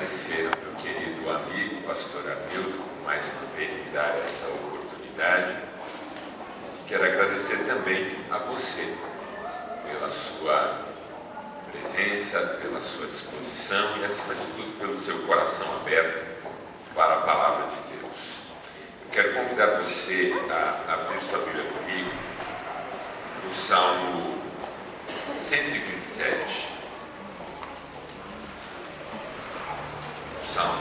agradecer ao meu querido amigo, pastor Hamilton, por mais uma vez me dar essa oportunidade. Quero agradecer também a você pela sua presença, pela sua disposição e, acima de tudo, pelo seu coração aberto para a palavra de Deus. Eu quero convidar você a abrir sua Bíblia comigo no Salmo 127. Salmo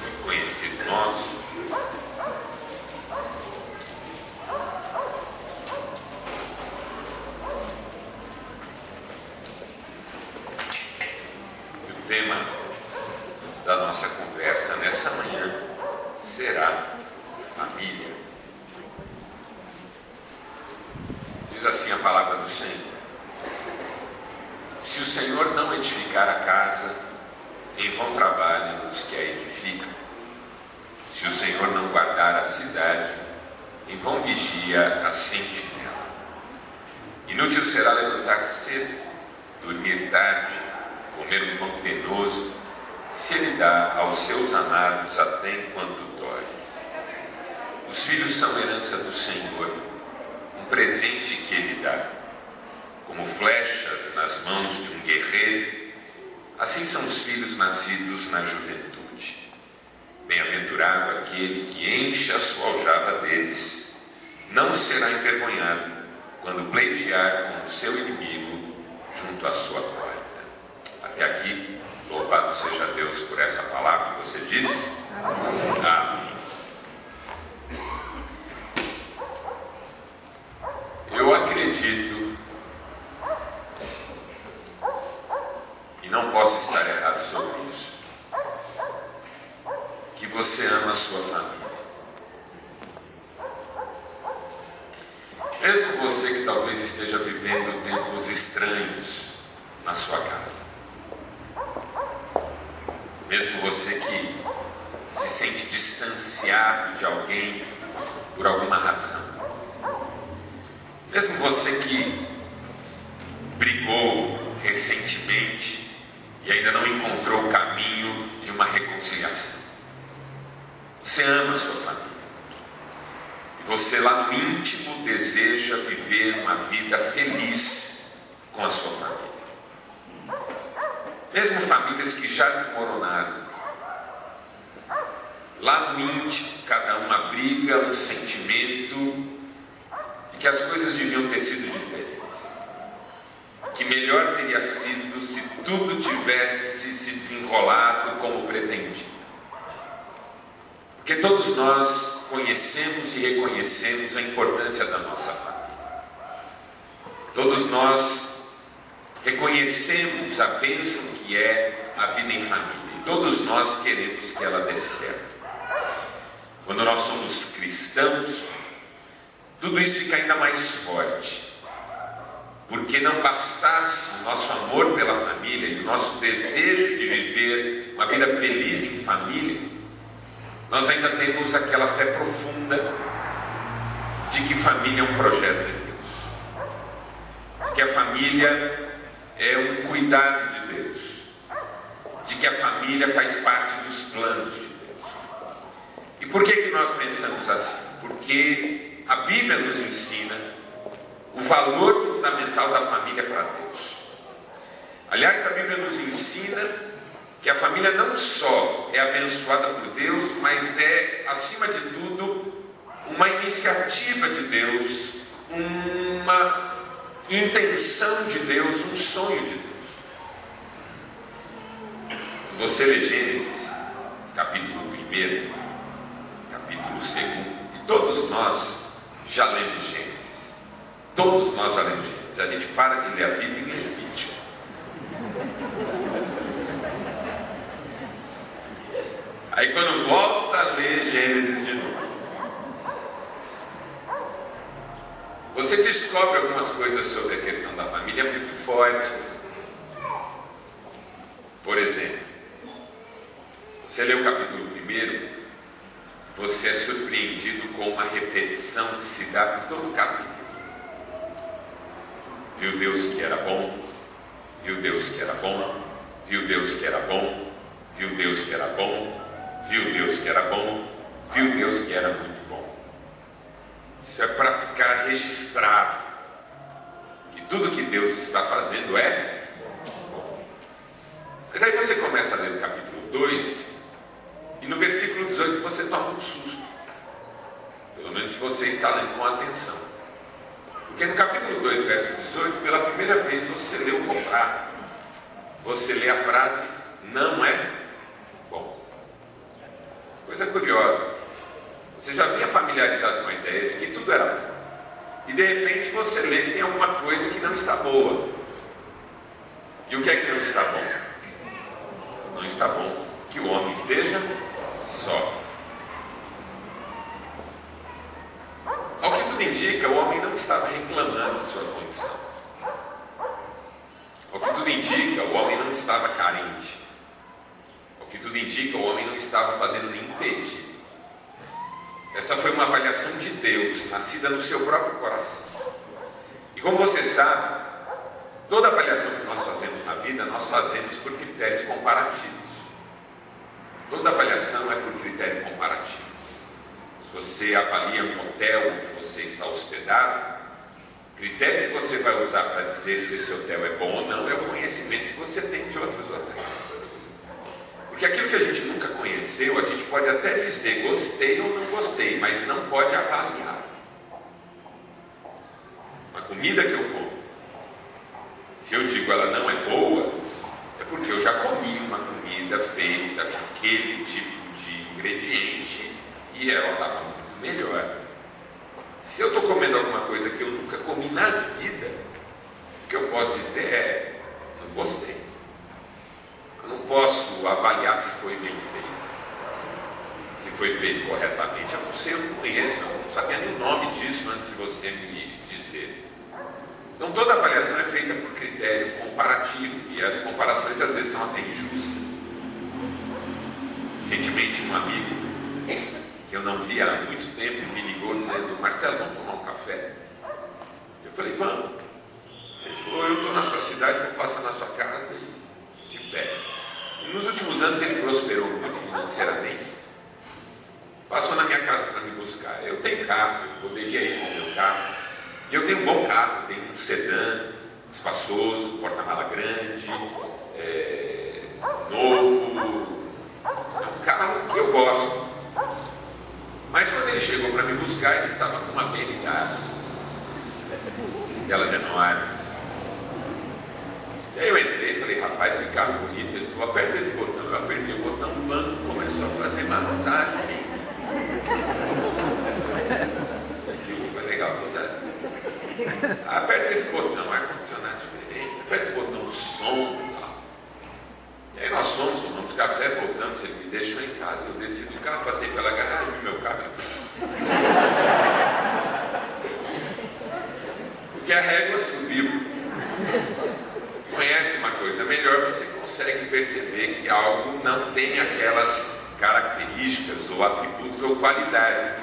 muito conhecido nosso. E o tema da nossa conversa nessa manhã será família. Diz assim a palavra do Senhor: se o Senhor não edificar a casa, em vão trabalham os que a edificam. Se o Senhor não guardar a cidade, em vão vigia a sentinela. Inútil será levantar cedo, dormir tarde, comer um pão penoso, se ele dá aos seus amados até enquanto dorme. Os filhos são herança do Senhor, um presente que ele dá. Como flechas nas mãos de um guerreiro, assim são os filhos nascidos na juventude. Bem-aventurado aquele que enche a sua aljava deles, não será envergonhado quando pleitear com o seu inimigo junto à sua porta. Até aqui, louvado seja Deus por essa palavra que você disse. Amém. Eu acredito, e não posso estar errado sobre isso, que você ama a sua família. Mesmo você que talvez esteja vivendo tempos estranhos na sua casa. Mesmo você que se sente distanciado de alguém por alguma razão. Mesmo você que brigou recentemente e ainda não encontrou o caminho de uma reconciliação. Você ama a sua família. E você lá no íntimo deseja viver uma vida feliz com a sua família. Mesmo famílias que já desmoronaram. Lá no íntimo, cada uma briga, um sentimento de que as coisas deviam ter sido diferentes. Que melhor teria sido se tudo tivesse se desenrolado como pretendido. Porque todos nós conhecemos e reconhecemos a importância da nossa família. Todos nós reconhecemos a bênção que é a vida em família. E todos nós queremos que ela dê certo. Quando nós somos cristãos, tudo isso fica ainda mais forte. Porque não bastasse o nosso amor pela família e o nosso desejo de viver uma vida feliz em família, nós ainda temos aquela fé profunda de que família é um projeto de Deus. De que a família é um cuidado de Deus. De que a família faz parte dos planos de Deus. E por que nós pensamos assim? Porque a Bíblia nos ensina o valor fundamental da família para Deus. Aliás, a Bíblia nos ensina que a família não só é abençoada por Deus, mas é, acima de tudo, uma iniciativa de Deus, uma intenção de Deus, um sonho de Deus. Você lê Gênesis, capítulo 1, capítulo 2, e todos nós já lemos Gênesis. Todos nós já lemos Gênesis. A gente para de ler a Bíblia e lê Levítico. Aí quando volta a ler Gênesis de novo, você descobre algumas coisas sobre a questão da família muito fortes. Por exemplo, você lê o capítulo 1, você é surpreendido com uma repetição que se dá por todo o capítulo. Viu Deus que era bom, Viu Deus que era bom, viu Deus que era bom, viu Deus que era bom, viu Deus que era bom, viu Deus que era muito bom. Isso é para ficar registrado que tudo que Deus está fazendo é bom. Mas aí você começa a ler o capítulo 2 e no versículo 18 você toma um susto. Pelo menos se você está lendo com atenção. Porque no capítulo 2, verso 18, pela primeira vez você lê o contrário. Você lê a frase, não é bom. Coisa curiosa. Você já vinha familiarizado com a ideia de que tudo era bom. E de repente você lê que tem alguma coisa que não está boa. E o que é que não está bom? Não está bom que o homem esteja só. Ao que tudo indica, o homem não estava reclamando de sua condição. Ao que tudo indica, o homem não estava carente. Ao que tudo indica, o homem não estava fazendo nenhum pedido. Essa foi uma avaliação de Deus, nascida no seu próprio coração. E como você sabe, toda avaliação que nós fazemos na vida, nós fazemos por critérios comparativos. Toda avaliação é por critério comparativo. Se você avalia um hotel onde você está hospedado, o critério que você vai usar para dizer se esse hotel é bom ou não é o conhecimento que você tem de outros hotéis. Porque aquilo que a gente nunca conheceu, a gente pode até dizer gostei ou não gostei, mas não pode avaliar. A comida que eu como, se eu digo ela não é boa, é porque eu já comi uma comida feita com aquele tipo de ingrediente e ela estava muito melhor. Se eu estou comendo alguma coisa que eu nunca comi na vida, o que eu posso dizer é, não gostei. Eu não posso avaliar se foi bem feito, se foi feito corretamente. Eu não sei, eu não conheço, eu não sabia nem o nome disso antes de você me dizer. Então toda avaliação é feita por critério comparativo, e as comparações às vezes são até injustas. Recentemente um amigo que eu não via há muito tempo me ligou dizendo, Marcelo, vamos tomar um café? Eu falei, vamos. Ele falou, eu estou na sua cidade, vou passar na sua casa e te pego. E nos últimos anos ele prosperou muito financeiramente. Passou na minha casa para me buscar. Eu tenho carro, eu poderia ir com o meu carro. E eu tenho um bom carro, tenho um sedã espaçoso, porta-mala grande, novo. É um carro que eu gosto. Mas quando ele chegou para me buscar, ele estava com uma BMW, aquelas enormes. E aí eu entrei e falei, rapaz, que carro bonito. Ele falou, aperta esse botão. Eu apertei o botão, o banco começou a fazer massagem. Aquilo foi legal toda. Aperta esse botão, ar-condicionado diferente. Aperta esse botão, som. E aí nós fomos, tomamos café, voltamos, ele me deixou em casa. Eu desci do carro, passei pela garagem, vi meu carro. Porque a régua subiu. Conhece uma coisa melhor, você consegue perceber que algo não tem aquelas características ou atributos ou qualidades.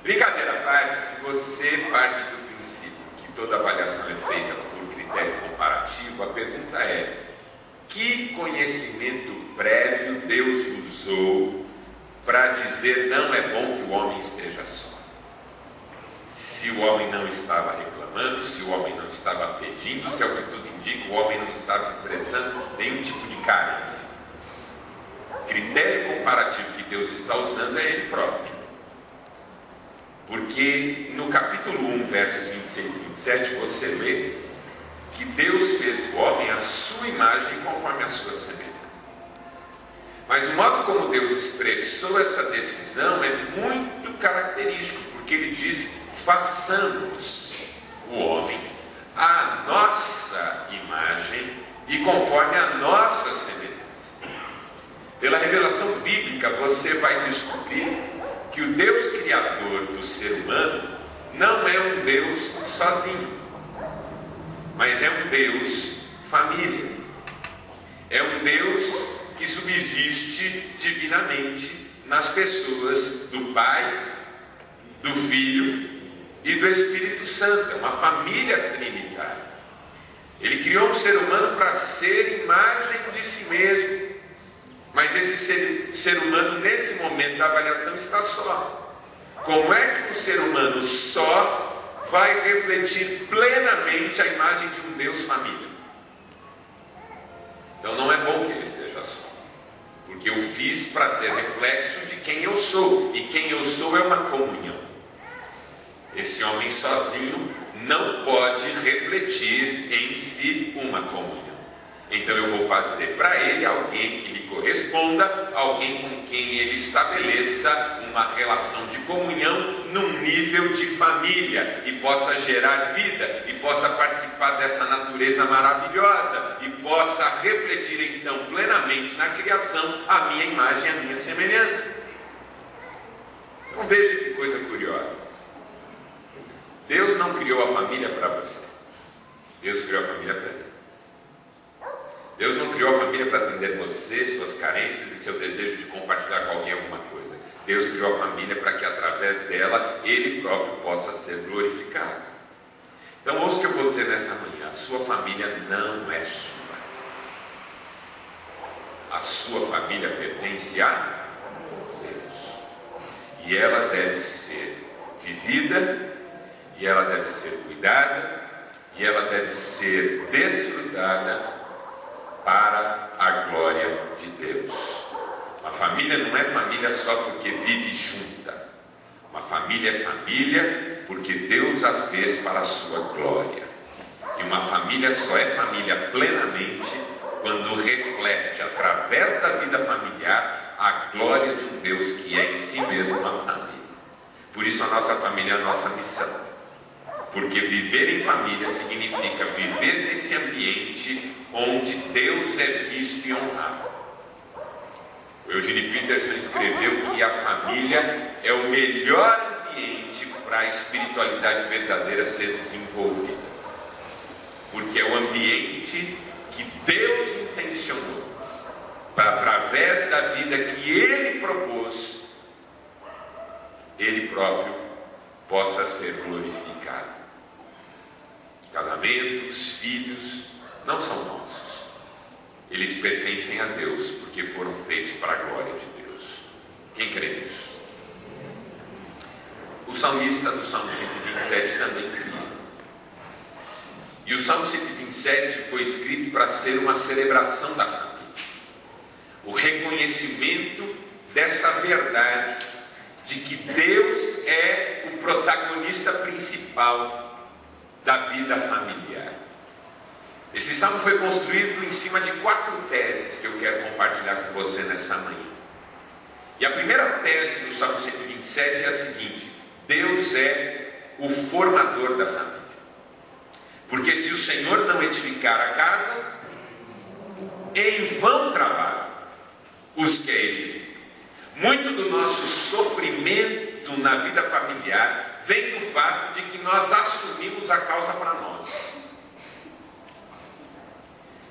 Brincadeira à parte, se você parte do princípio que toda avaliação é feita por critério comparativo, a pergunta é: que conhecimento prévio Deus usou para dizer não é bom que o homem esteja só? Se o homem não estava reclamando, se o homem não estava pedindo, se ao que tudo indica o homem não estava expressando nenhum tipo de carência. O critério comparativo que Deus está usando é Ele próprio. Porque no capítulo 1, versos 26 e 27, você lê que Deus fez o homem à sua imagem conforme a sua semelhança. Mas o modo como Deus expressou essa decisão é muito característico, porque Ele diz: façamos o homem à nossa imagem e conforme a nossa semelhança. Pela revelação bíblica você vai descobrir que o Deus criador do ser humano não é um Deus sozinho, mas é um Deus família. É um Deus que subsiste divinamente nas pessoas do Pai, do Filho e do Espírito Santo. É uma família trinitária. Ele criou um ser humano para ser imagem de si mesmo. Mas esse ser humano, nesse momento da avaliação, está só. Como é que um ser humano só vai refletir plenamente a imagem de um Deus família? Então não é bom que ele esteja só, porque eu fiz para ser reflexo de quem eu sou, e quem eu sou é uma comunhão. Esse homem sozinho não pode refletir em si uma comunhão. Então eu vou fazer para ele alguém que lhe corresponda, alguém com quem ele estabeleça uma relação de comunhão num nível de família, e possa gerar vida, e possa participar dessa natureza maravilhosa, e possa refletir então plenamente na criação a minha imagem, a minha semelhança. Então veja que coisa curiosa. Deus não criou a família para você. Deus criou a família para ele. Deus não criou a família para atender você, suas carências e seu desejo de compartilhar com alguém alguma coisa. Deus criou a família para que através dela Ele próprio possa ser glorificado. Então ouça o que eu vou dizer nessa manhã. A sua família não é sua. A sua família pertence a Deus. E ela deve ser vivida, e ela deve ser cuidada, e ela deve ser desfrutada para a glória de Deus. Uma família não é família só porque vive junta. Uma família é família porque Deus a fez para a sua glória. E uma família só é família plenamente quando reflete, através da vida familiar, a glória de um Deus que é em si mesmo uma família. Por isso a nossa família é a nossa missão. Porque viver em família significa viver nesse ambiente onde Deus é visto e honrado. O Eugene Peterson escreveu que a família é o melhor ambiente para a espiritualidade verdadeira ser desenvolvida. Porque é o ambiente que Deus intencionou para, através da vida que Ele propôs, Ele próprio possa ser glorificado. Casamentos, filhos, não são nossos. Eles pertencem a Deus, porque foram feitos para a glória de Deus. Quem crê nisso? O salmista do Salmo 127 também cria. E o Salmo 127 foi escrito para ser uma celebração da família. O reconhecimento dessa verdade, de que Deus é o protagonista principal da vida familiar. Esse salmo foi construído em cima de 4 teses que eu quero compartilhar com você nessa manhã. E a primeira tese do Salmo 127 é a seguinte: Deus é o formador da família. Porque se o Senhor não edificar a casa, em vão trabalham os que a edificam. Muito do nosso sofrimento na vida familiar vem do fato de que nós assumimos a causa para nós.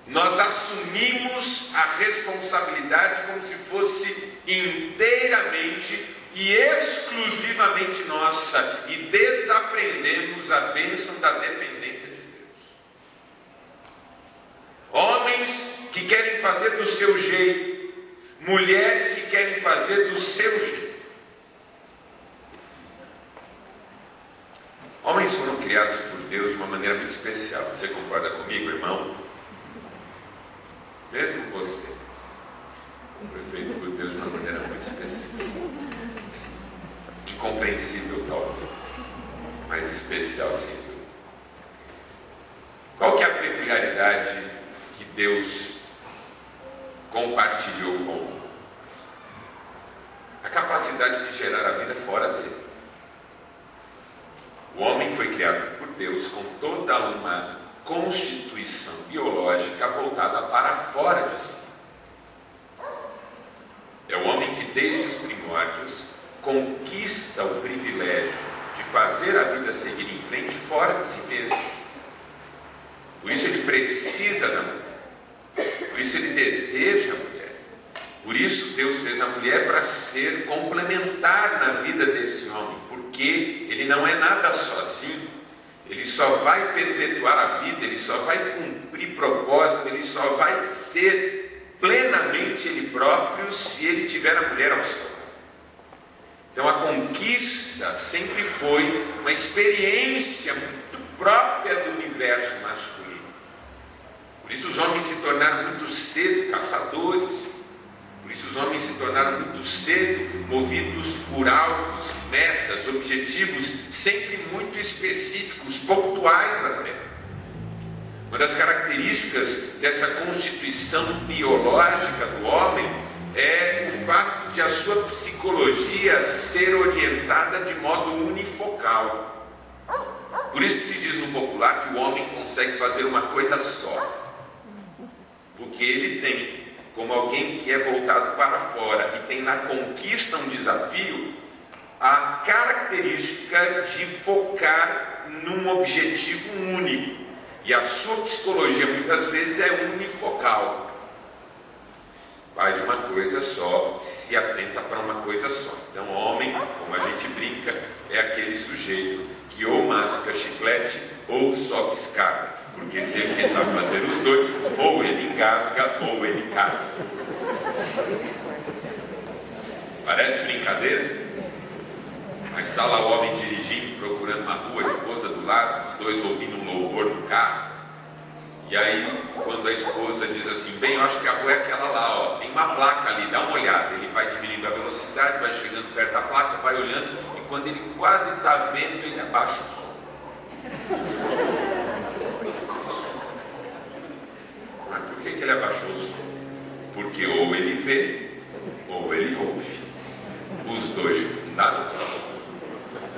Nós assumimos a responsabilidade como se fosse inteiramente e exclusivamente nossa, e desaprendemos a bênção da dependência de Deus. Homens que querem fazer do seu jeito, mulheres que querem fazer do seu jeito. Homens foram criados por Deus de uma maneira muito especial. Você concorda comigo, irmão? Mesmo você foi feito por Deus de uma maneira muito especial. Incompreensível talvez, mas especial sem dúvida. Qual que é a peculiaridade que Deus compartilhou com o homem? A capacidade de gerar a vida fora dele. O homem foi criado por Deus com toda uma constituição biológica voltada para fora de si. É o homem que desde os primórdios conquista o privilégio de fazer a vida seguir em frente fora de si mesmo. Por isso ele precisa da mulher. Por isso ele deseja a mulher. Por isso Deus fez a mulher para ser complementar na vida desse homem, porque ele não é nada sozinho. ele só vai perpetuar a vida, ele só vai cumprir propósito, ele só vai ser plenamente ele próprio se ele tiver a mulher ao seu lado. Então a conquista sempre foi uma experiência muito própria do universo masculino. Por isso os homens se tornaram muito cedo caçadores, por isso os homens se tornaram muito cedo movidos por alvos, metas, objetivos sempre muito específicos, pontuais até. Uma das características dessa constituição biológica do homem é o fato de a sua psicologia ser orientada de modo unifocal. Por isso que se diz no popular que o homem consegue fazer uma coisa só. Porque ele tem, como alguém que é voltado para fora e tem na conquista um desafio, a característica de focar num objetivo único. E a sua psicologia muitas vezes é unifocal. Faz uma coisa só, se atenta para uma coisa só. Então, homem, como a gente brinca, é aquele sujeito que ou masca chiclete ou sobe escada. Porque se ele tentar fazer os dois, ou ele engasga ou ele cai. Parece brincadeira? Mas está lá o homem dirigindo, procurando uma rua, a esposa do lado, os dois ouvindo um louvor no carro. E aí, quando a esposa diz assim, bem, eu acho que a rua é aquela lá, ó, tem uma placa ali, dá uma olhada. Ele vai diminuindo a velocidade, vai chegando perto da placa, vai olhando, e quando ele quase está vendo, ele abaixa o som. Mas por que ele abaixou o som? Porque ou ele vê, ou ele ouve. Os dois não dá não.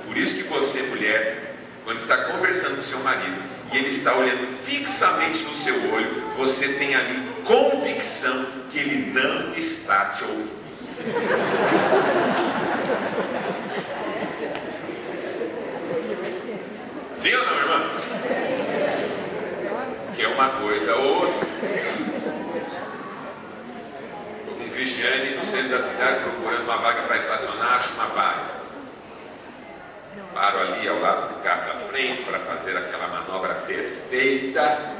Por isso que você, mulher, quando está conversando com seu marido e ele está olhando fixamente no seu olho, você tem ali convicção que ele não está te ouvindo. Sim ou não, irmã? Que é uma coisa ou outra. Estou com Cristiane no centro da cidade procurando uma vaga para estacionar, acho uma vaga. Paro ali ao lado do carro da frente para fazer aquela manobra perfeita.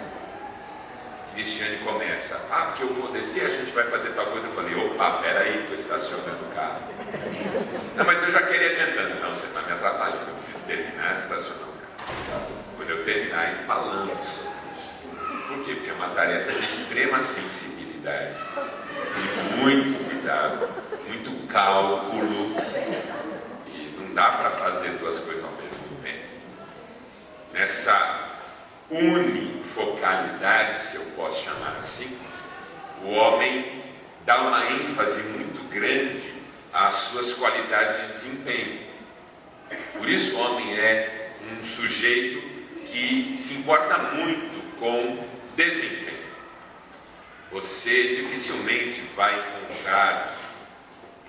Cristiane começa, porque eu vou descer, a gente vai fazer tal coisa. Eu falei, opa, peraí, estou estacionando o carro. Não, mas eu já queria adiantando. Não, você está me atrapalhando, eu preciso terminar de estacionar o carro. Quando eu terminar, ir falando sobre isso. Por quê? Porque é uma tarefa de extrema sensibilidade, de muito cuidado, muito cálculo. Dá para fazer duas coisas ao mesmo tempo. Nessa unifocalidade, se eu posso chamar assim, o homem dá uma ênfase muito grande às suas qualidades de desempenho. Por isso o homem é um sujeito que se importa muito com desempenho. Você dificilmente vai encontrar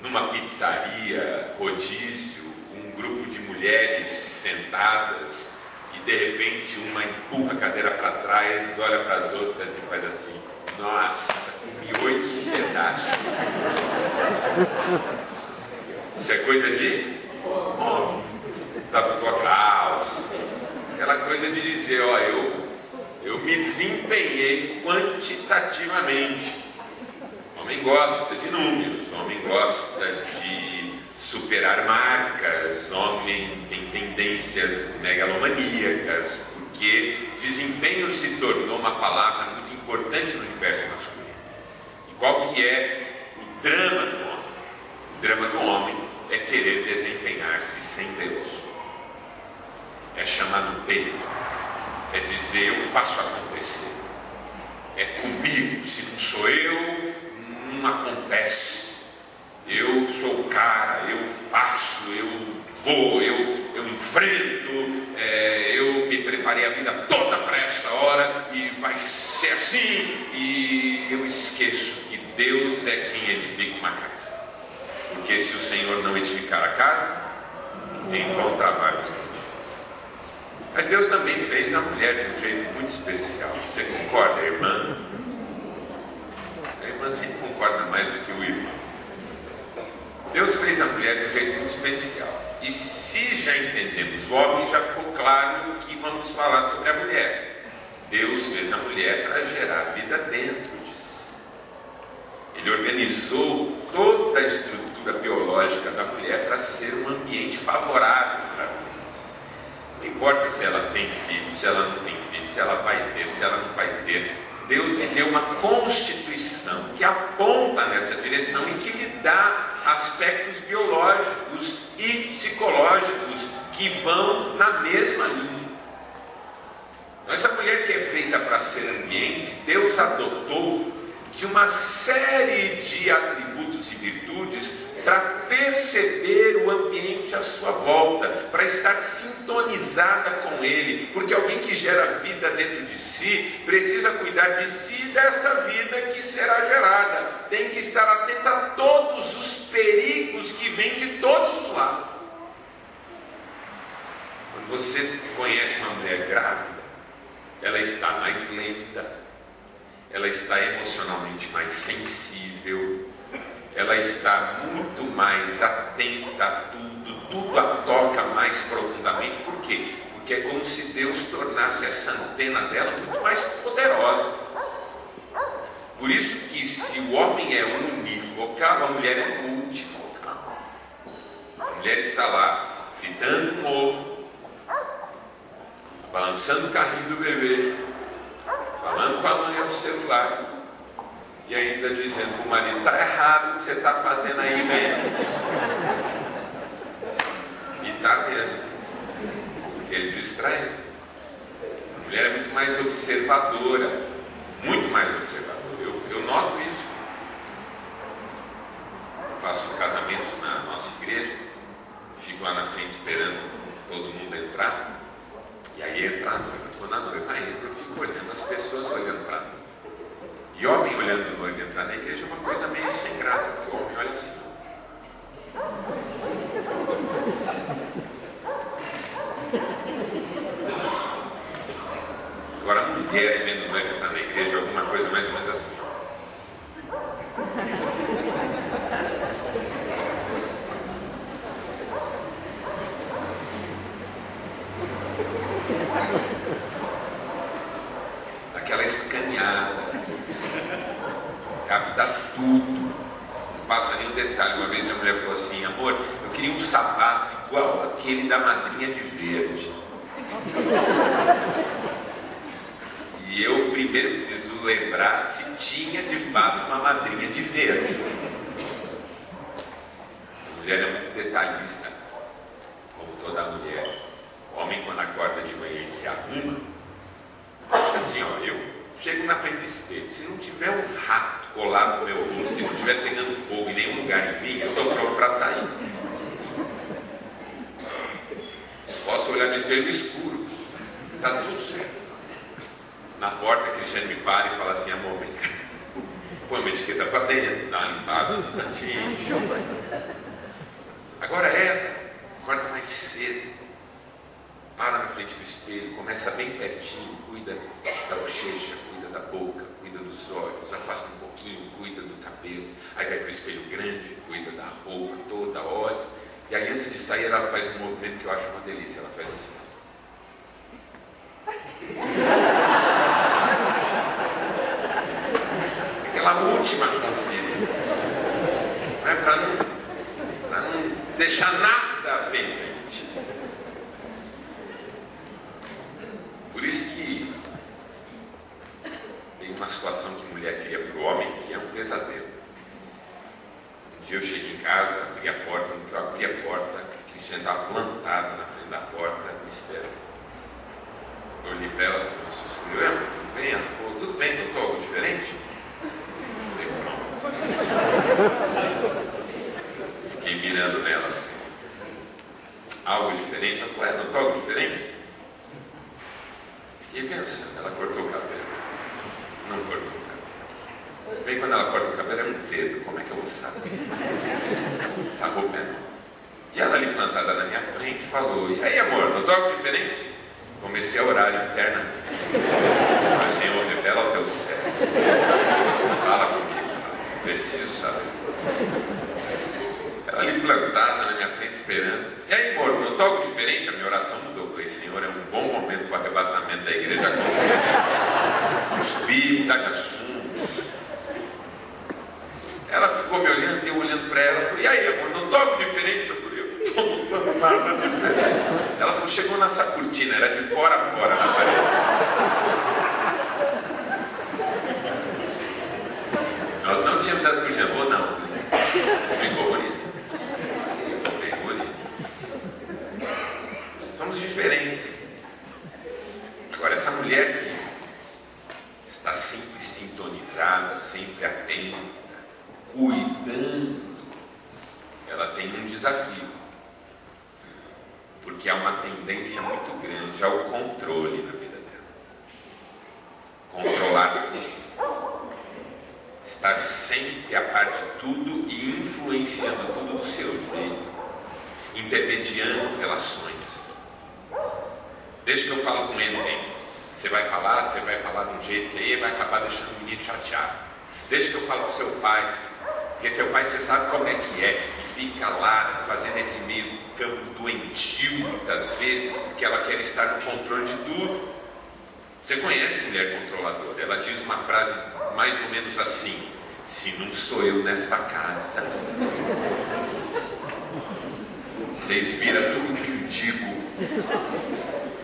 numa pizzaria, rodízio, um grupo de mulheres sentadas e de repente uma empurra a cadeira para trás, olha para as outras e faz assim, nossa, comi 8 pedaços. Isso é coisa de homem. Sabe, tua calça. Aquela coisa de dizer, ó, eu me desempenhei quantitativamente. O homem gosta de números, o homem gosta de superar marcas, homem tem tendências megalomaníacas, porque desempenho se tornou uma palavra muito importante no universo masculino. E qual que é o drama do homem? O drama do homem é querer desempenhar-se sem Deus. É chamar no peito, é dizer eu faço acontecer, é comigo, se não sou eu, não acontece. Eu sou o cara, eu faço, eu vou, eu enfrento, eu me preparei a vida toda para essa hora e vai ser assim. E eu esqueço que Deus é quem edifica uma casa. Porque se o Senhor não edificar a casa, em vão trabalhos que edificam. Mas Deus também fez a mulher de um jeito muito especial. Você concorda, irmã? A irmã sempre concorda mais do que o irmão. Deus fez a mulher de um jeito muito especial. E se já entendemos o homem, já ficou claro que vamos falar sobre a mulher. Deus fez a mulher para gerar vida dentro de si. Ele organizou toda a estrutura biológica da mulher para ser um ambiente favorável para a vida. Não importa se ela tem filho, se ela não tem filho, se ela vai ter, se ela não vai ter. Deus lhe deu uma constituição que aponta nessa direção e que lhe dá aspectos biológicos e psicológicos que vão na mesma linha. Então, essa mulher que é feita para ser ambiente, Deus adotou de uma série de atributos e virtudes para perceber o ambiente à sua volta, para estar sintonizada com ele, porque alguém que gera vida dentro de si, precisa cuidar de si e dessa vida que será gerada, tem que estar atenta a todos os perigos que vêm de todos os lados. Quando você conhece uma mulher grávida, ela está mais lenta, ela está emocionalmente mais sensível, ela está muito mais atenta a tudo a toca mais profundamente. Por quê? Porque é como se Deus tornasse essa antena dela muito mais poderosa. Por isso que se o homem é unifocal, a mulher é multifocal. A mulher está lá, fritando um ovo, balançando o carrinho do bebê, falando com a mãe ao celular e ainda dizendo para o marido: está errado o que você está fazendo aí mesmo. E está mesmo, porque ele distrai. A mulher é muito mais observadora, muito mais observadora. Eu noto isso. Eu faço casamentos na nossa igreja, fico lá na frente esperando todo mundo entrar. E aí entra a noiva. Quando a noiva entra, eu fico olhando as pessoas olhando para a noiva. E homem olhando o noivo entrar na igreja é uma coisa meio sem graça, porque o homem olha assim. Agora a mulher vendo o noivo entrar na igreja é alguma coisa mais ou menos assim. Aquela escaneada, capta tudo, não passa nenhum detalhe. Uma vez minha mulher falou assim: amor, eu queria um sapato igual aquele da madrinha de verde. E eu primeiro preciso lembrar se tinha de fato uma madrinha de verde. A mulher é muito detalhista, como toda mulher. O homem, quando acorda de manhã e se arruma, assim, ó, eu chego na frente do espelho, se não tiver um rato colado no meu rosto e não estiver pegando fogo em nenhum lugar em mim, eu estou pronto para sair. Posso olhar no espelho no escuro, está tudo certo. Na porta, a Cristiane me para e fala assim: amor, vem cá, põe uma etiqueta para dentro, dá uma limpada no cantinho. Agora ela acorda mais cedo, para na frente do espelho, começa bem pertinho, cuida da bochecha, cuida da boca, cuida dos olhos, afasta um pouquinho, cuida do cabelo, aí vai para o espelho grande, cuida da roupa toda, olha, e aí antes de sair ela faz um movimento que eu acho uma delícia, ela faz assim. Aquela última conferida, não é para não deixar nada pendente. Por isso que tem uma situação que mulher cria para o homem que é um pesadelo. Um dia eu cheguei em casa, abri a porta, no que eu abri a porta, a Cristiane estava plantada na frente da porta, me esperando. Eu olhei para ela, começou a sorrir: amor, tudo bem? Ela falou: tudo bem, notou algo diferente? Eu falei: pronto. Fiquei mirando nela assim. Algo diferente? Ela falou: notou algo diferente? Fiquei pensando, ela cortou o cabelo. Não cortou o cabelo. Bem, quando ela corta o cabelo é um dedo, como é que eu vou saber? Essa roupa é nova. E ela ali plantada na minha frente falou: e aí, amor, notou algo diferente? Comecei a orar internamente. O Senhor, revela ao teu servo. Fala comigo, preciso saber. Ela Ela ali plantada na minha frente esperando. E aí, amor, eu toco diferente, a minha oração mudou. Eu falei, Senhor, é um bom momento para o arrebatamento da igreja acontecer. Eu subi, mudar de assunto. Ela ficou me olhando, eu olhando para ela. Eu falei, e aí, amor, não toco diferente? Eu falei, eu não estou notando nada diferente. Ela falou, chegou nessa cortina, era de fora a fora na parede. Nós não tínhamos essa cortina. Vou não. Ficou bonito. Bem bonito. Somos diferentes. Agora, essa mulher que está sempre sintonizada, sempre atenta, cuidando, ela tem um desafio. Porque há uma tendência muito grande ao controle na vida dela. Controlar tudo. Estar sempre a par de tudo e influenciando tudo do seu jeito, intermediando relações. Desde que eu falo com ele, você vai falar de um jeito que aí vai acabar deixando o menino chateado. Desde que eu falo com seu pai, porque seu pai você sabe como é que é, e fica lá fazendo esse meio campo doentio muitas vezes, porque ela quer estar no controle de tudo. Você conhece mulher controladora? Ela diz uma frase mais ou menos assim: se não sou eu nessa casa, vocês viram tudo mendigo.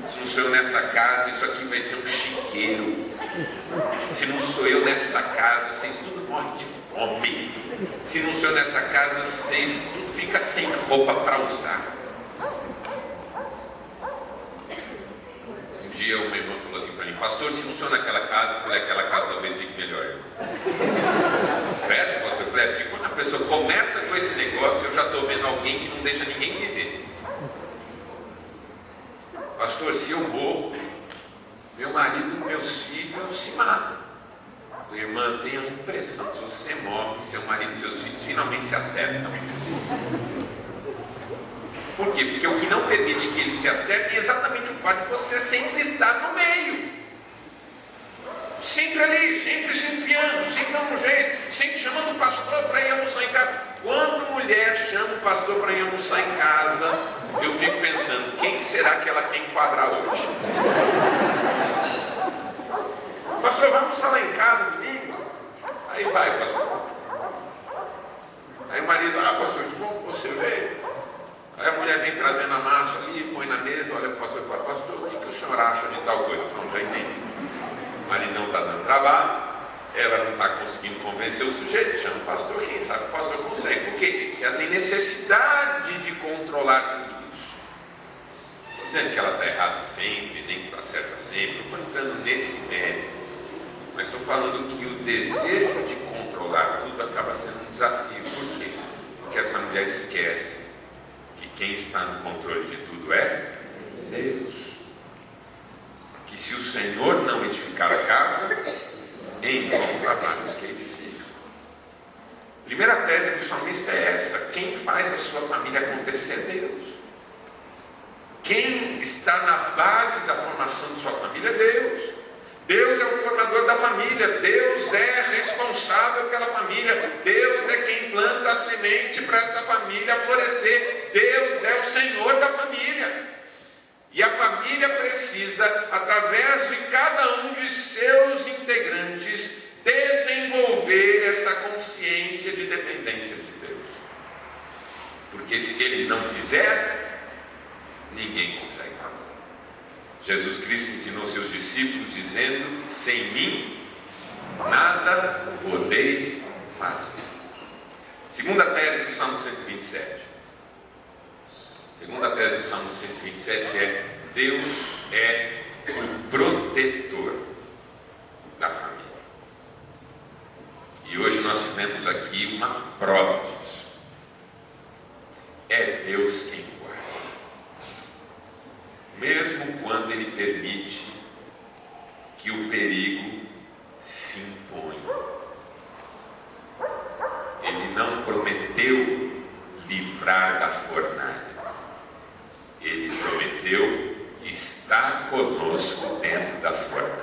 Se não sou eu nessa casa, isso aqui vai ser um chiqueiro. Se não sou eu nessa casa, vocês tudo morrem de fome. Se não sou eu nessa casa, vocês tudo fica sem roupa para usar. Um dia uma irmã falou assim para mim: pastor, se não sou naquela casa, eu falei, aquela casa talvez fique melhor. Credo, pastor, credo, porque quando a pessoa começa com esse negócio, eu já estou vendo alguém que não deixa ninguém viver. Pastor, se eu morro, meu marido e meus filhos se matam. Irmã, tenha a impressão que se você morre, seu marido e seus filhos finalmente se acertam. Por quê? Porque o que não permite que eles se acertem é exatamente o fato de você sempre estar no meio. Sempre ali, sempre se enfiando, sempre dando um jeito, sempre chamando o pastor para ir almoçar em casa. Quando mulher chama o pastor para ir almoçar em casa, eu fico pensando, quem será que ela quer enquadrar hoje? Pastor, vai almoçar lá em casa domingo? Aí vai, pastor. Aí o marido, pastor, que bom que você veio. Aí a mulher vem trazendo a massa ali, põe na mesa, olha para o pastor e fala, pastor, o que o senhor acha de tal coisa? Pronto, já entendi. O marido não está dando trabalho, ela não está conseguindo convencer o sujeito, chama o pastor, quem sabe o pastor consegue. Por quê? Porque ela tem necessidade de controlar tudo isso. Não estou dizendo que ela está errada sempre, nem que está certa sempre, não estou entrando nesse mérito. Mas estou falando que o desejo de controlar tudo acaba sendo um desafio. Por quê? Porque essa mulher esquece que quem está no controle de tudo é Deus. Que se o Senhor não edificar a casa, em vão trabalhos que edificam. Primeira tese do salmista é essa: quem faz a sua família acontecer é Deus. Quem está na base da formação de sua família é Deus. Deus é o formador da família, Deus é responsável pela família, Deus é quem planta a semente para essa família florescer, Deus é o Senhor da família. E a família precisa, através de cada um de seus integrantes, desenvolver essa consciência de dependência de Deus. Porque se ele não fizer, ninguém consegue fazer. Jesus Cristo ensinou seus discípulos dizendo: sem mim nada podeis fazer. Segunda tese do Salmo 127. Segunda tese do Salmo 127 é: Deus é o protetor da família. E hoje nós tivemos aqui uma prova disso. É Deus quem guarda. Mesmo quando Ele permite que o perigo se imponha. Ele não prometeu livrar da fornalha. Ele prometeu estar conosco dentro da fornalha.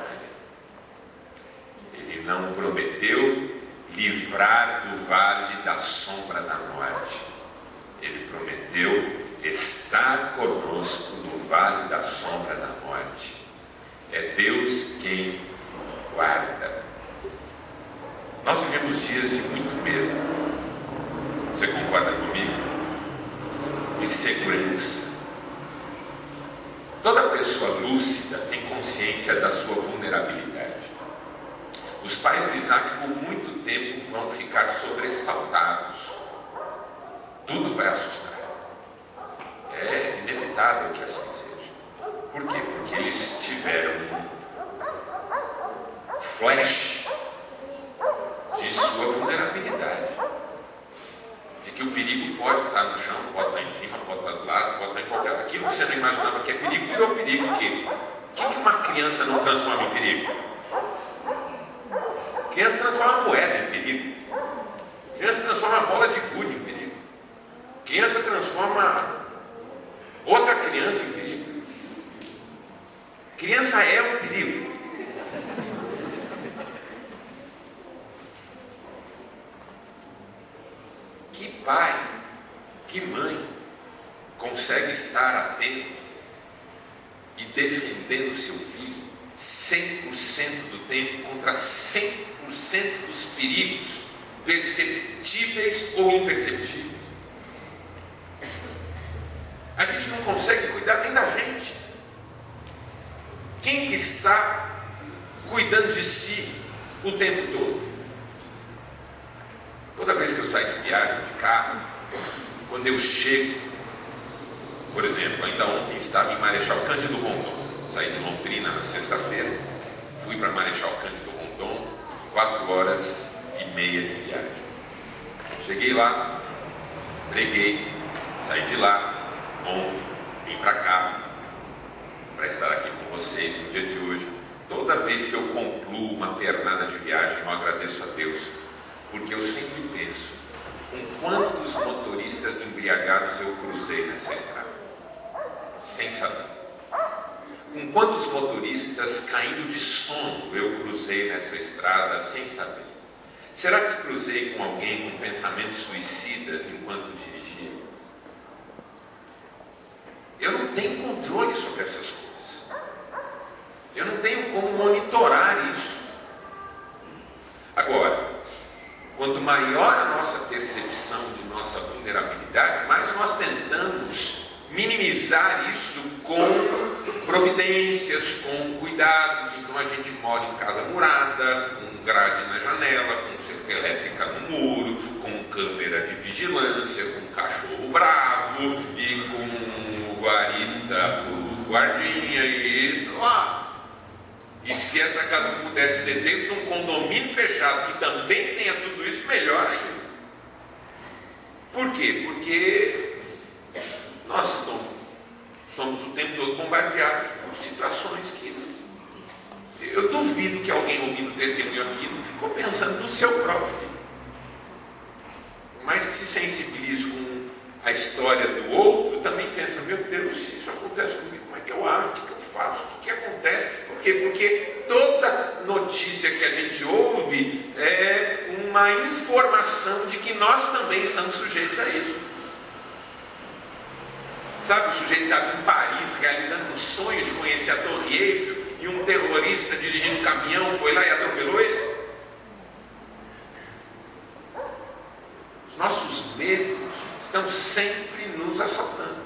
Ele não prometeu livrar do vale da sombra da morte. Ele prometeu estar conosco no vale da sombra da morte. É Deus quem guarda. Nós vivemos dias de muito medo. Você concorda comigo? Insegurança. Toda pessoa lúcida tem consciência da sua vulnerabilidade. Os pais de Isaac por muito tempo vão ficar sobressaltados. Tudo vai assustar. É inevitável que assim seja. Por quê? Porque eles tiveram um flash de sua vulnerabilidade. De que o perigo pode estar no chão, pode estar em cima, pode estar do lado, pode estar em qualquer... Aquilo que você não imaginava que é perigo, virou perigo. O quê? O que uma criança não transforma em perigo? Criança transforma a moeda em perigo. Criança transforma a bola de gude em perigo. Criança transforma outra criança em perigo. Criança é um perigo. Que pai, que mãe consegue estar atento e defendendo o seu filho 100% do tempo contra 100% dos perigos perceptíveis ou imperceptíveis? A gente não consegue cuidar nem da gente. Quem que está cuidando de si o tempo todo? Toda vez que eu saio de viagem de carro, quando eu chego, por exemplo, ainda ontem estava em Marechal Cândido Rondon, saí de Londrina na sexta-feira, fui para Marechal Cândido Rondon, 4h30 de viagem. Cheguei lá, preguei, saí de lá, ontem, vim para cá, para estar aqui com vocês no dia de hoje. Toda vez que eu concluo uma pernada de viagem, eu agradeço a Deus, porque eu sempre penso, com quantos motoristas embriagados eu cruzei nessa estrada, sem saber. Com quantos motoristas caindo de sono eu cruzei nessa estrada, sem saber. Será que cruzei com alguém com pensamentos suicidas enquanto dirigia? Eu não tenho controle sobre essas coisas. Eu não tenho como monitorar isso. Agora, quanto maior a nossa percepção de nossa vulnerabilidade, mais nós tentamos minimizar isso com providências, com cuidados. Então a gente mora em casa murada, com grade na janela, com cerca elétrica no muro, com câmera de vigilância, com cachorro bravo e com guarita pro guardinha e lá. E se essa casa pudesse ser dentro de um condomínio fechado que também tenha tudo isso, melhor ainda. Por quê? Porque nós somos o tempo todo bombardeados por situações que... Eu duvido que alguém ouvindo o testemunho aqui não ficou pensando no seu próprio filho. Por mais que se sensibilize com a história do outro, também pensa, meu Deus, se isso acontece comigo, como é que eu ajo? O que eu faço? O que acontece? Por quê? Porque toda notícia que a gente ouve é uma informação de que nós também estamos sujeitos a isso. Sabe, o sujeito estava em Paris realizando um sonho de conhecer a Torre Eiffel e um terrorista dirigindo um caminhão foi lá e atropelou ele. Os nossos medos estão sempre nos assaltando.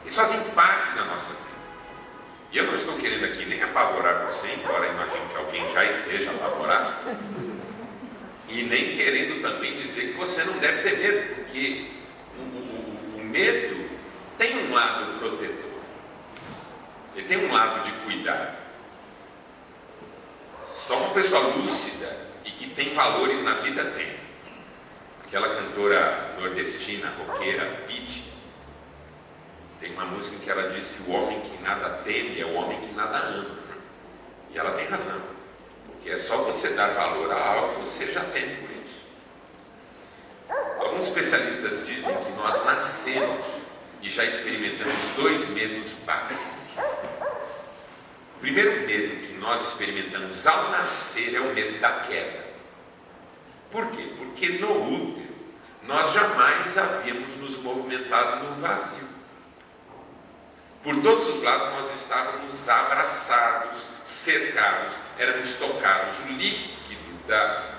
Eles fazem parte da nossa vida. E eu não estou querendo aqui nem apavorar você, embora imagino que alguém já esteja apavorado, e nem querendo também dizer que você não deve ter medo, porque o medo tem um lado protetor, ele tem um lado de cuidado. Só uma pessoa lúcida e que tem valores na vida tem. Aquela cantora nordestina, roqueira, Pitty, tem uma música em que ela diz que o homem que nada teme é o homem que nada ama. E ela tem razão, porque é só você dar valor a algo que você já tem por isso. Alguns especialistas dizem que nós nascemos e já experimentamos dois medos básicos. O primeiro medo que nós experimentamos ao nascer é o medo da queda. Por quê? Porque no útero nós jamais havíamos nos movimentado no vazio. Por todos os lados nós estávamos abraçados, cercados, éramos tocados. O líquido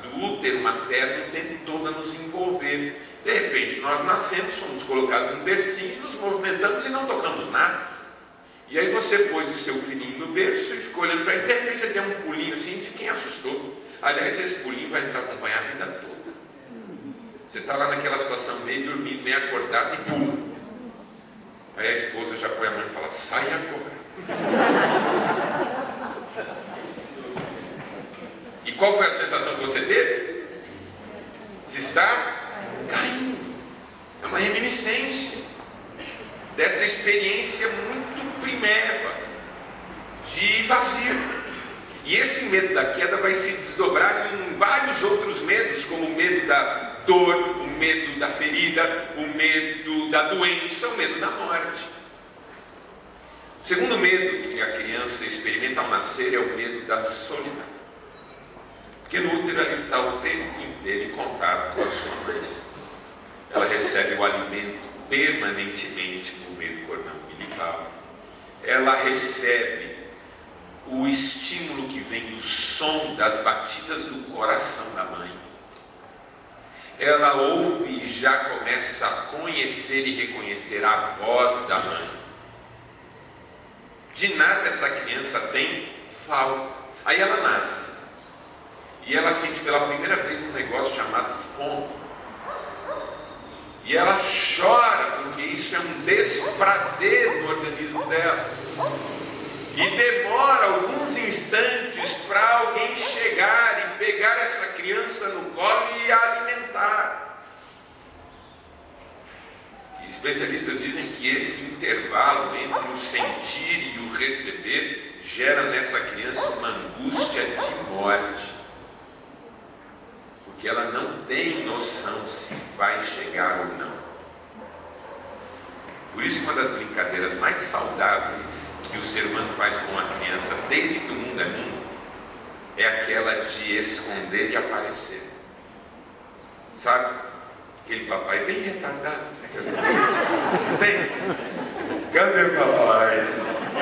do útero materno o tempo todo a nos envolver. De repente nós nascemos, fomos colocados num bercinho, nos movimentamos e não tocamos nada. E aí você pôs o seu filhinho no berço e ficou olhando para ele, de repente ele deu um pulinho assim de quem assustou. Aliás, esse pulinho vai nos acompanhar a vida toda. Você está lá naquela situação, meio dormindo, meio acordado e pula. Aí a esposa já põe a mão e fala, sai agora. E qual foi a sensação que você teve? De estar caindo. É uma reminiscência dessa experiência muito primeva de vazio. E esse medo da queda vai se desdobrar em vários outros medos, como o medo da dor, o medo da ferida, o medo da doença, o medo da morte. O segundo medo que a criança experimenta ao nascer é o medo da solidão. Porque no útero ela está o tempo inteiro em contato com a sua mãe. Ela recebe o alimento permanentemente por meio do cordão umbilical. Ela recebe o estímulo que vem do som das batidas do coração da mãe. Ela ouve e já começa a conhecer e reconhecer a voz da mãe. De nada essa criança tem falta. Aí ela nasce. E ela sente pela primeira vez um negócio chamado fome. E ela chora, porque isso é um desprazer no organismo dela. E demora alguns instantes para alguém chegar e pegar essa criança no colo e a alimentar. E especialistas dizem que esse intervalo entre o sentir e o receber gera nessa criança uma angústia de morte. Porque ela não tem noção se vai chegar ou não. Por isso que uma das brincadeiras mais saudáveis que o ser humano faz com a criança, desde que o mundo é mundo, é aquela de esconder e aparecer. Sabe? Aquele papai bem retardado, né? Tem. Cadê o papai?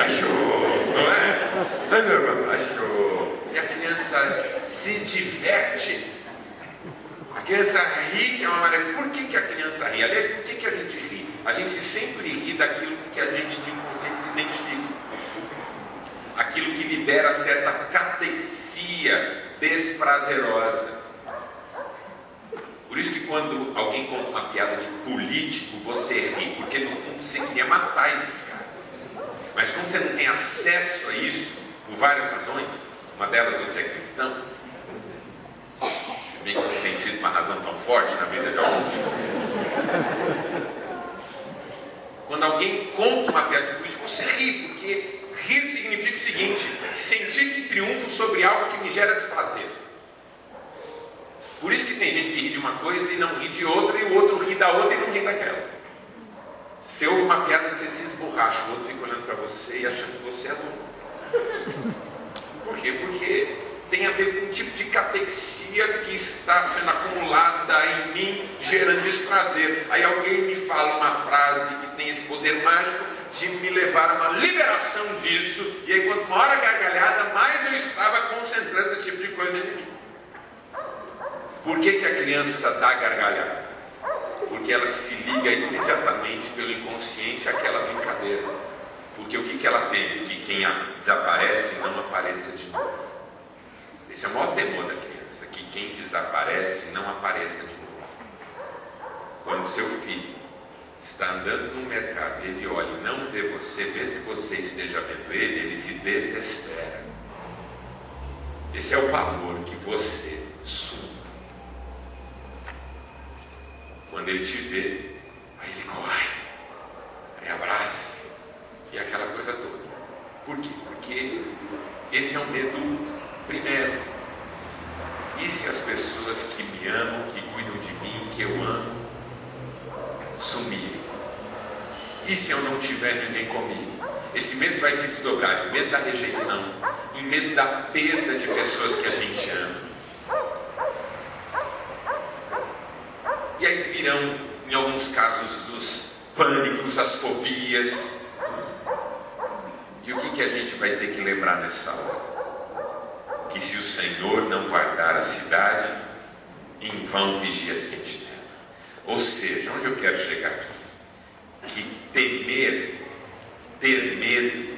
Achou, não é? Cadê o papai? Achou. E a criança se diverte. A criança ri, que é uma maravilha. Por que a criança ri? Aliás, por que a gente ri? A gente sempre ri daquilo com que a gente no inconsciente se identifica. Aquilo que libera certa catexia desprazerosa. Por isso que quando alguém conta uma piada de político, você ri, porque no fundo você queria matar esses caras. Mas como você não tem acesso a isso, por várias razões, uma delas você é cristão, se bem que não tem sido uma razão tão forte na vida de alguns. Quando alguém conta uma piada de político, você ri, porque rir significa o seguinte: sentir que triunfo sobre algo que me gera desprazer. Por isso que tem gente que ri de uma coisa e não ri de outra, e o outro ri da outra e não ri daquela. Se ouve uma piada, você se esborracha, o outro fica olhando para você e achando que você é louco. Por quê? Porque tem a ver com um tipo de catexia que está sendo acumulada em mim, gerando desprazer. Aí alguém me fala uma frase que tem esse poder mágico de me levar a uma liberação disso, e aí quanto maior a gargalhada, mais eu estava concentrando esse tipo de coisa de mim. Por que a criança dá gargalhada? Porque ela se liga imediatamente pelo inconsciente àquela brincadeira. Porque o que ela tem? Que quem desaparece não apareça de novo. Esse é o maior temor da criança, que quem desaparece não apareça de novo. Quando seu filho está andando no mercado e ele olha e não vê você, mesmo que você esteja vendo ele, ele se desespera. Esse é o pavor que você suma. Quando ele te vê, aí ele corre, aí abraça, e aquela coisa toda. Por quê? Porque esse é um medo primeiro. E se as pessoas que me amam, que cuidam de mim, que eu amo, sumirem? E se eu não tiver ninguém comigo? Esse medo vai se desdobrar em medo da rejeição, em medo da perda de pessoas que a gente ama. E aí virão, em alguns casos, os pânicos, as fobias. E o que a gente vai ter que lembrar nessa hora? Que se o Senhor não guardar a cidade, em vão vigia a sentinela. Ou seja, onde eu quero chegar aqui? Que temer, ter medo,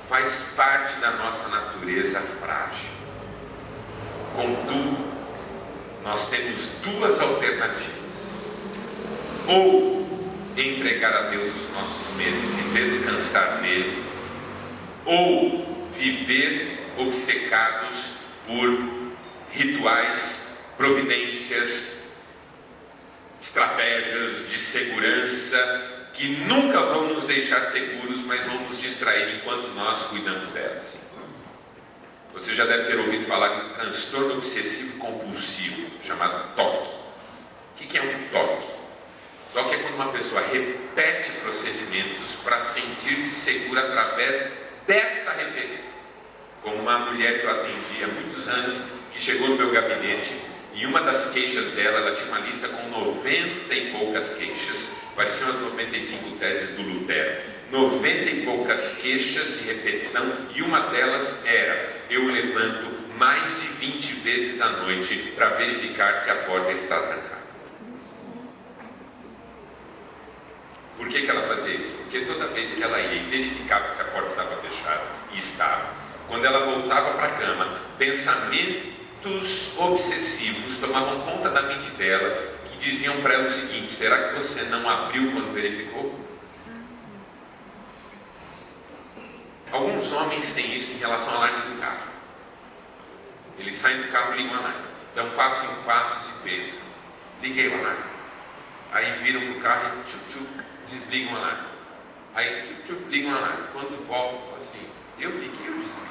faz parte da nossa natureza frágil. Contudo, nós temos duas alternativas: ou entregar a Deus os nossos medos e descansar nele, ou viver obcecados por rituais, providências, estratégias de segurança que nunca vão nos deixar seguros, mas vão nos distrair enquanto nós cuidamos delas. Você já deve ter ouvido falar em transtorno obsessivo compulsivo, chamado TOC. O que é um TOC? TOC é quando uma pessoa repete procedimentos para sentir-se segura através dessa repetição. Como uma mulher que eu atendi há muitos anos, que chegou no meu gabinete, e uma das queixas dela, ela tinha uma lista com 90 e poucas queixas, pareciam as 95 teses do Lutero, 90 e poucas queixas de repetição, e uma delas era: eu levanto mais de 20 vezes à noite para verificar se a porta está trancada. Por que ela fazia isso? Porque toda vez que ela ia e verificava se a porta estava fechada, e estava, quando ela voltava para a cama, pensamentos obsessivos tomavam conta da mente dela, que diziam para ela o seguinte: será que você não abriu quando verificou? Alguns homens têm isso em relação ao alarme do carro. Eles saem do carro e ligam o alarme, dão 4, 5 passos e pensam: liguei o alarme. Aí viram para o carro e tchuf, desligam o alarme. Aí tchuf, ligam o alarme. Quando voltam, falam assim: eu liguei ou desliguei?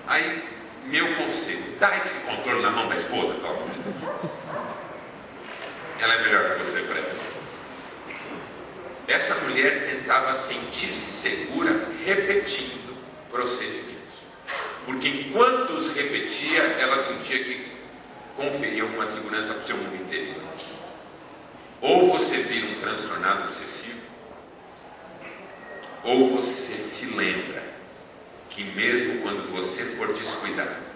Aí, meu conselho: dá esse controle na mão da esposa, pelo amor de Deus. Ela é melhor que você para isso. Essa mulher tentava sentir-se segura repetindo procedimentos, porque enquanto os repetia, ela sentia que conferia alguma segurança para o seu mundo interior. Ou você vira um transtornado obsessivo, ou você se lembra que mesmo quando você for descuidado,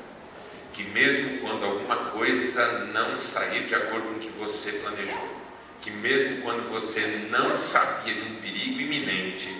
que mesmo quando alguma coisa não sair de acordo com o que você planejou, que mesmo quando você não sabia de um perigo iminente,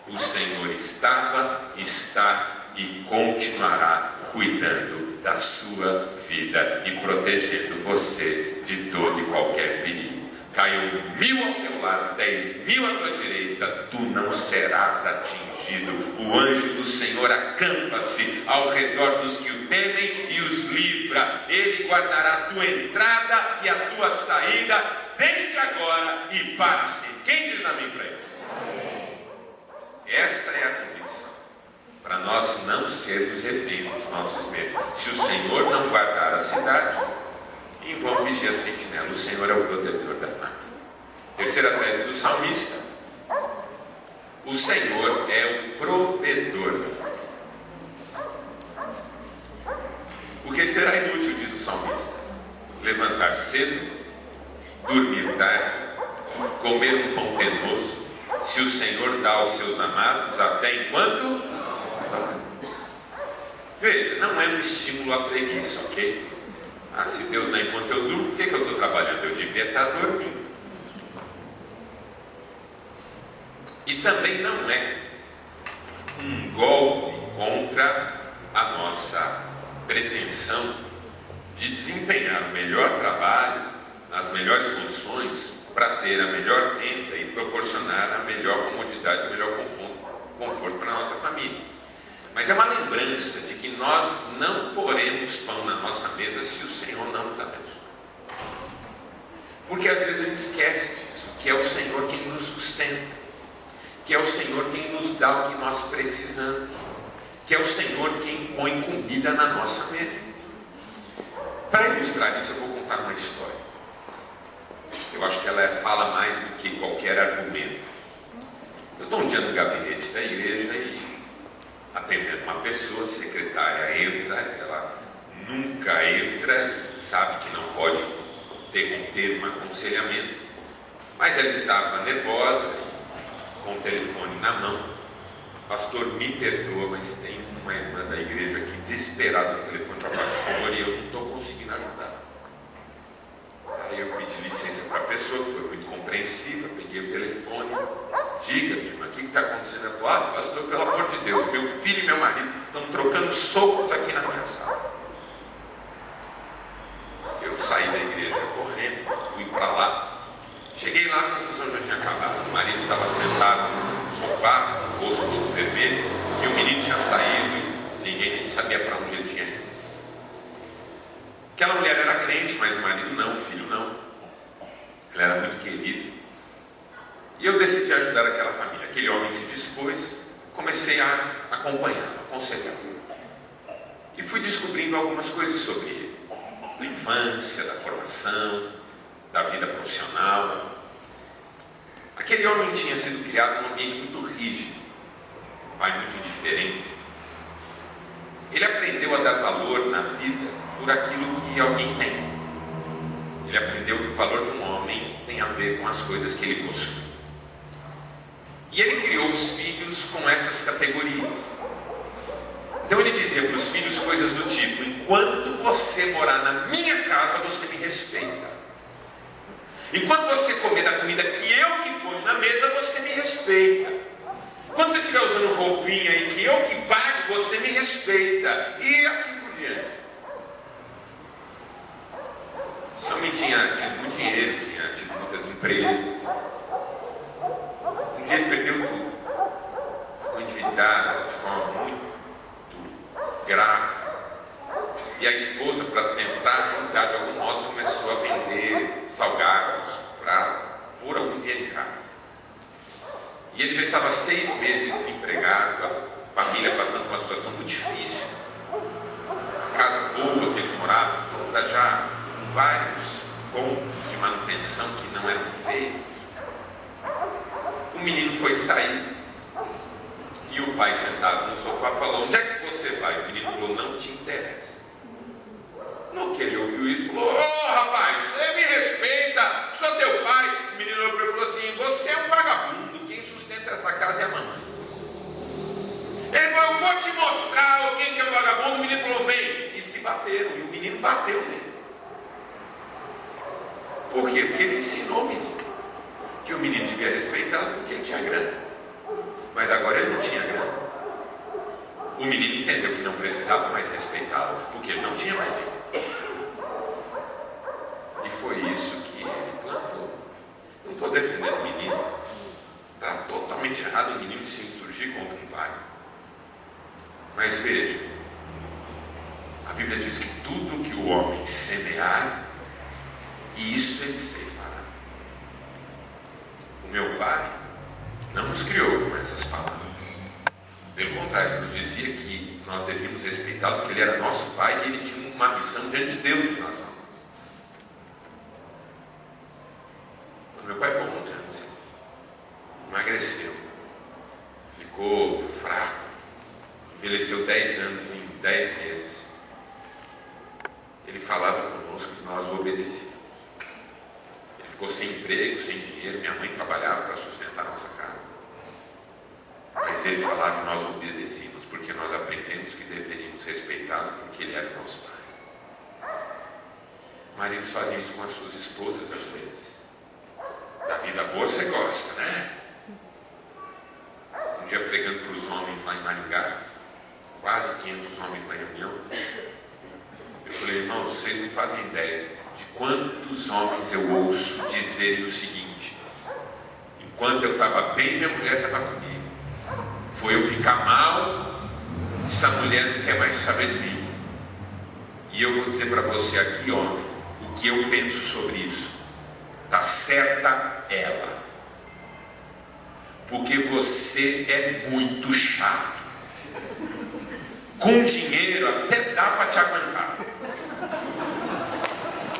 o Senhor estava, está e continuará cuidando da sua vida e protegendo você de todo e qualquer perigo. Caiu 1000 ao teu lado, 10.000 à tua direita, tu não serás atingido. O anjo do Senhor acampa-se ao redor dos que o temem e os livra. Ele guardará a tua entrada e a tua saída, desde agora e para sempre. Quem diz amém para isso? Amém. Essa é a condição para nós não sermos reféns dos nossos medos. Se o Senhor não guardar a cidade, em vão vigia a sentinela. O Senhor é o protetor da família. Terceira tese do salmista: o Senhor é o provedor da família. Porque será inútil, diz o salmista, levantar cedo, dormir tarde, comer um pão penoso, se o Senhor dá aos seus amados até enquanto dorme. Veja, não é um estímulo à preguiça, ok? Ah, se Deus dá enquanto eu durmo, por que eu estou trabalhando? Eu devia estar dormindo. E também não é um golpe contra a nossa pretensão de desempenhar o melhor trabalho, nas melhores condições, para ter a melhor renda e proporcionar a melhor comodidade, o melhor conforto para a nossa família. Mas é uma lembrança de que nós não poremos pão na nossa mesa se o Senhor não nos abençoar. Porque às vezes a gente esquece disso, que é o Senhor quem nos sustenta, que é o Senhor quem nos dá o que nós precisamos, que é o Senhor quem põe comida na nossa mesa. Para ilustrar isso, eu vou contar uma história. Eu acho que ela fala mais do que qualquer argumento. Eu estou um dia no gabinete da igreja e atendendo uma pessoa, a secretária entra, ela nunca entra, sabe que não pode interromper um aconselhamento, mas ela estava nervosa, com o telefone na mão. Pastor, me perdoa, mas tem uma irmã da igreja aqui desesperada no telefone para falar com o senhor e eu não estou conseguindo ajudar. Aí eu pedi licença para a pessoa, que foi muito compreensiva, peguei o telefone. Diga, minha irmã, o que está acontecendo? Ela falou, pastor, pelo amor de Deus, meu filho e meu marido estão trocando socos aqui na minha sala. Eu saí da igreja correndo, fui para lá. Cheguei lá, a confusão já tinha acabado. O marido estava sentado no sofá, com o rosto todo vermelho, e o menino tinha saído e ninguém nem sabia para onde ele tinha ido. Aquela mulher era crente, mas o marido não, o filho não. Ele era muito querido. E eu decidi ajudar aquela família. Aquele homem se dispôs, comecei a acompanhar, a aconselhar. E fui descobrindo algumas coisas sobre ele. Da infância, da formação, da vida profissional. Aquele homem tinha sido criado num ambiente muito rígido, um pai muito indiferente. Ele aprendeu a dar valor na vida por aquilo que alguém tem. Ele aprendeu que o valor de um homem tem a ver com as coisas que ele possui. E ele criou os filhos com essas categorias. Então ele dizia para os filhos coisas do tipo: enquanto você morar na minha casa, você me respeita. Enquanto você comer da comida que eu que ponho na mesa, você me respeita. Quando você estiver usando roupinha aí que eu que pago, você me respeita. E assim por diante. Esse homem tinha tido muito dinheiro, tinha tido muitas empresas. Um dia ele perdeu tudo. Ficou endividado de forma muito grave. E a esposa, para tentar ajudar de algum modo, começou a vender salgados para pôr algum dinheiro em casa. E ele já estava 6 meses desempregado, a família passando por uma situação muito difícil. A casa boa que eles moravam, toda já com vários pontos de manutenção que não eram feitos. O menino foi sair e o pai, sentado no sofá, falou: onde é que você vai? O menino falou: não te interessa. No que ele ouviu isso, falou: rapaz, você me respeita, sou teu pai. O menino olhou para ele e falou assim: você é um vagabundo, quem sustenta essa casa é a mamãe. Ele falou: eu vou te mostrar quem que é o vagabundo. O menino falou: vem. E se bateram, e o menino bateu nele. Por quê? Porque ele ensinou o menino que o menino devia respeitá-lo porque ele tinha grana. Mas agora ele não tinha grana. O menino entendeu que não precisava mais respeitá-lo porque ele não tinha mais dinheiro. E foi isso que ele plantou. Não estou defendendo o menino. Está totalmente errado o menino se insurgir contra um pai. Mas veja, a Bíblia diz que tudo que o homem semear, isso ele ceifará. O meu pai não nos criou com essas palavras. Pelo contrário, ele nos dizia que nós devíamos respeitá-lo porque ele era nosso pai e ele tinha uma missão diante de Deus em relação a nós. Quando meu pai ficou com câncer, emagreceu, ficou fraco, envelheceu 10 anos em 10 meses, ele falava conosco que nós o obedecíamos. Ele ficou sem emprego, sem dinheiro, minha mãe trabalhava para sustentar a nossa casa. Mas ele falava e nós obedecíamos, porque nós aprendemos que deveríamos respeitá-lo, porque ele era o nosso pai. Maridos fazem isso com as suas esposas às vezes. Da vida boa você gosta, né? Um dia pregando para os homens lá em Maringá, quase 500 homens na reunião, eu falei: irmãos, vocês não fazem ideia de quantos homens eu ouço dizerem o seguinte: enquanto eu estava bem, minha mulher estava comigo. Foi eu ficar mal, essa mulher não quer mais saber de mim. E eu vou dizer para você aqui, homem, o que eu penso sobre isso. Está certa ela. Porque você é muito chato. Com dinheiro até dá para te aguentar.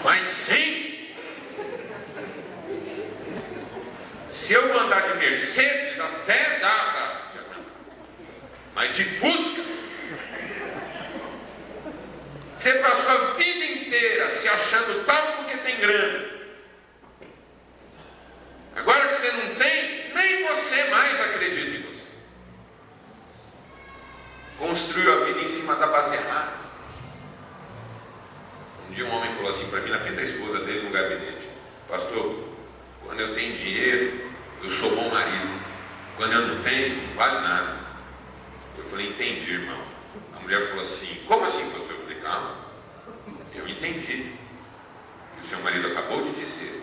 Mas sim, se eu vou andar de Mercedes, até dá para te aguentar. Mas de Fusca, você passou a vida inteira se achando tal porque tem tem grana. Agora que você não tem, nem você mais acredita em você. Construiu a vida em cima da base errada. Um dia um homem falou assim para mim, na frente da esposa dele no gabinete: pastor, quando eu tenho dinheiro, eu sou bom marido. Quando eu não tenho, não vale nada. Eu falei: entendi, irmão. A mulher falou assim: como assim, pastor? Eu falei: calma, eu entendi. O seu marido acabou de dizer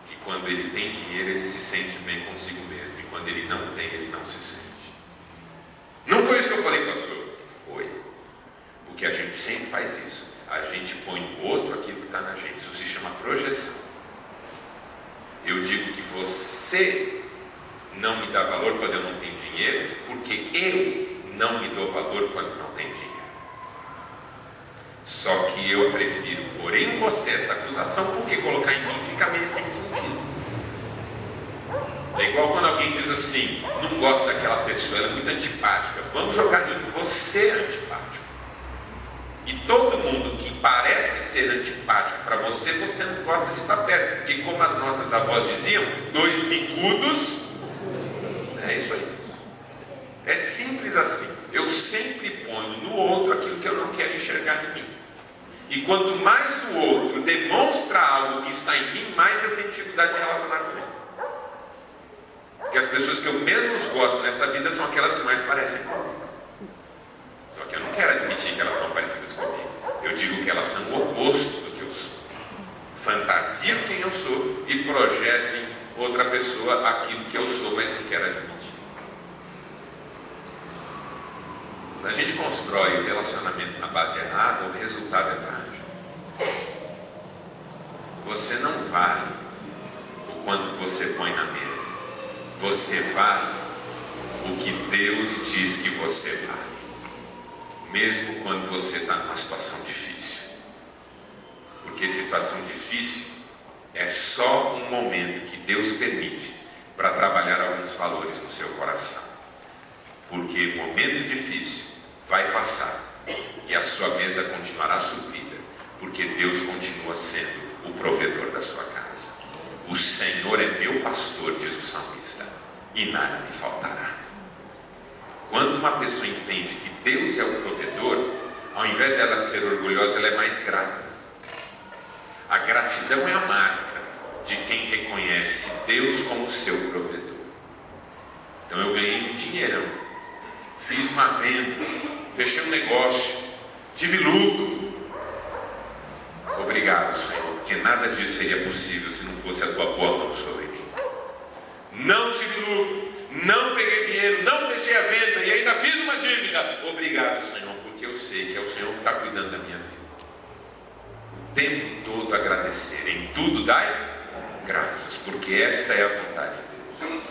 que quando ele tem dinheiro, ele se sente bem consigo mesmo, e quando ele não tem, ele não se sente. Não foi isso que eu falei, pastor? Foi. Porque a gente sempre faz isso. A gente põe no outro aquilo que está na gente. Isso se chama projeção. Eu digo que você não me dá valor quando eu não tenho dinheiro, porque eu não me dou valor quando não tenho dinheiro. Só que eu prefiro pôr em você essa acusação, porque colocar em mim fica meio sem sentido. É igual quando alguém diz assim: não gosto daquela pessoa, ela é muito antipática. Vamos jogar em você antipático. E todo mundo que parece ser antipático para você, você não gosta de estar perto. Porque, como as nossas avós diziam, dois bicudos. É isso aí. É simples assim. Eu sempre ponho no outro aquilo que eu não quero enxergar em mim. E quanto mais o outro demonstra algo que está em mim, mais eu tenho dificuldade de relacionar com ele. Porque as pessoas que eu menos gosto nessa vida são aquelas que mais parecem comigo. Só que eu não quero admitir que elas são parecidas comigo. Eu digo que elas são o oposto do que eu sou. Fantasiam quem eu sou e projetam em outra pessoa aquilo que eu sou, mas não quero admitir. Quando a gente constrói o relacionamento na base errada, o resultado é trágico. Você não vale o quanto você põe na mesa. Você vale o que Deus diz que você vale. Mesmo quando você está numa situação difícil. Porque situação difícil é só um momento que Deus permite para trabalhar alguns valores no seu coração. Porque o momento difícil vai passar e a sua mesa continuará suprida, porque Deus continua sendo o provedor da sua casa. O Senhor é meu pastor, diz o salmista, e nada me faltará. Quando uma pessoa entende que Deus é o provedor, ao invés dela ser orgulhosa, ela é mais grata. A gratidão é a marca de quem reconhece Deus como seu provedor. Então eu ganhei um dinheirão, fiz uma venda, fechei um negócio, tive lucro. Obrigado, Senhor, porque nada disso seria possível se não fosse a tua boa mão sobre mim. Não tive lucro, não peguei dinheiro, não fechei a venda e ainda fiz uma dívida. Obrigado, Senhor, porque eu sei que é o Senhor que está cuidando da minha vida. O tempo todo agradecer, em tudo dai graças, porque esta é a vontade de Deus.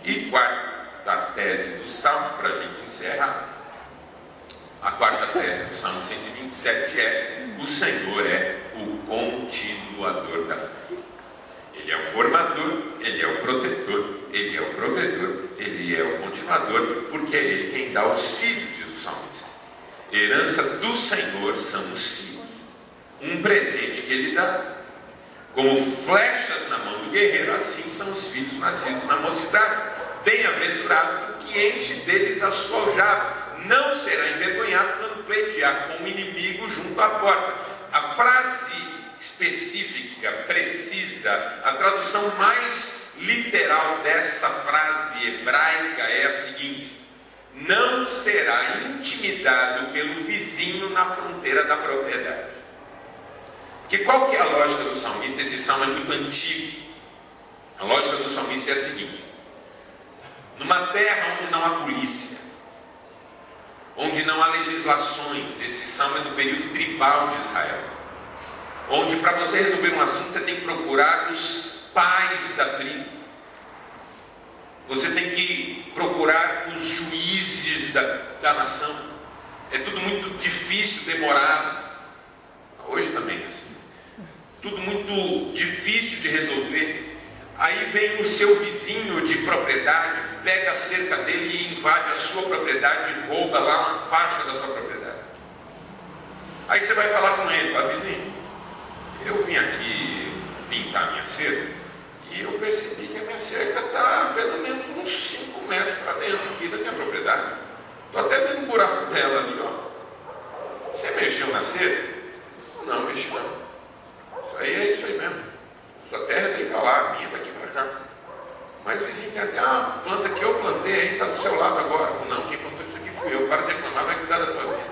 E quarta tese do Salmo, para a gente encerrar. A quarta tese do Salmo 127 é: o Senhor é o continuador da fé. Ele é o formador, Ele é o protetor, Ele é o provedor, Ele é o continuador, porque é Ele quem dá os filhos, diz o salmista. Herança do Senhor são os filhos, um presente que Ele dá. Como flechas na mão do guerreiro, assim são os filhos nascidos na mocidade. Bem-aventurado o que enche deles a sua aljava, não será envergonhado quando pleitear com o inimigo junto à porta. A frase específica, precisa, a tradução mais literal dessa frase hebraica é a seguinte: não será intimidado pelo vizinho na fronteira da propriedade. Porque qual que é a lógica do salmista? Esse salmo é muito antigo. A lógica do salmista é a seguinte: numa terra onde não há polícia, onde não há legislações, esse salmo é do período tribal de Israel, onde para você resolver um assunto você tem que procurar os pais da tribo, você tem que procurar os juízes da nação. É tudo muito difícil, demorado. Hoje também é assim. Tudo muito difícil de resolver. Aí vem o seu vizinho de propriedade, pega a cerca dele e invade a sua propriedade e rouba lá uma faixa da sua propriedade. Aí você vai falar com ele, fala: vizinho, eu vim aqui lá, a minha daqui para cá. Mas o vizinho tem até uma planta que eu plantei aí, está do seu lado agora. Eu falei, não, quem plantou isso aqui fui eu. Para de reclamar, vai cuidar da tua vida.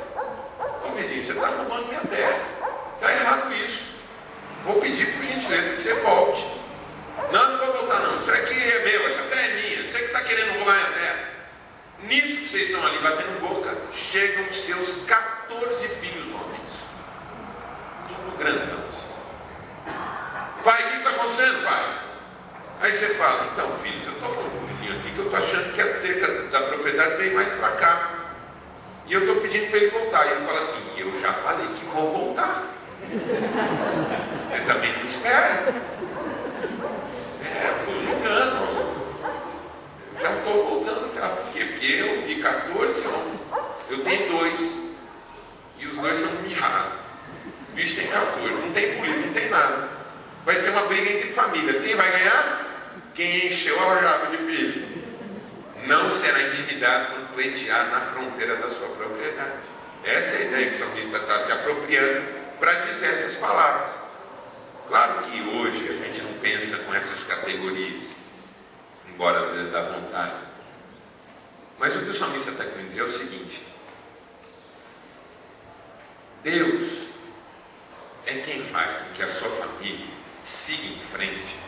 Ô vizinho, você está roubando minha terra. Está errado isso. Vou pedir por gentileza que você volte. Não vou voltar não. Isso aqui é meu, essa terra é minha. Você que está querendo roubar minha terra. Nisso que vocês estão ali batendo boca, chegam seus 14 filhos homens. Tudo grandão. Pai, o que está acontecendo, pai? Aí você fala, então filhos, eu estou falando para o vizinho aqui que eu estou achando que a cerca da propriedade veio mais para cá. E eu estou pedindo para ele voltar. E ele fala assim, eu já falei que vou voltar. Você também não espera. Foi um engano. Eu já estou voltando já. Por quê? Porque eu vi 14 homens. Eu tenho 2. E os 2 são mirrados. O bicho tem 14. Não tem polícia, não tem nada. Vai ser uma briga entre famílias. Quem vai ganhar? Quem encheu a aljava de filho. Não será intimidado quando pleitear na fronteira da sua propriedade. Essa é a ideia que o salmista está se apropriando para dizer essas palavras. Claro que hoje a gente não pensa com essas categorias, embora às vezes dá vontade. Mas o que o salmista está querendo dizer é o seguinte: Deus é quem faz com que a sua família siga em frente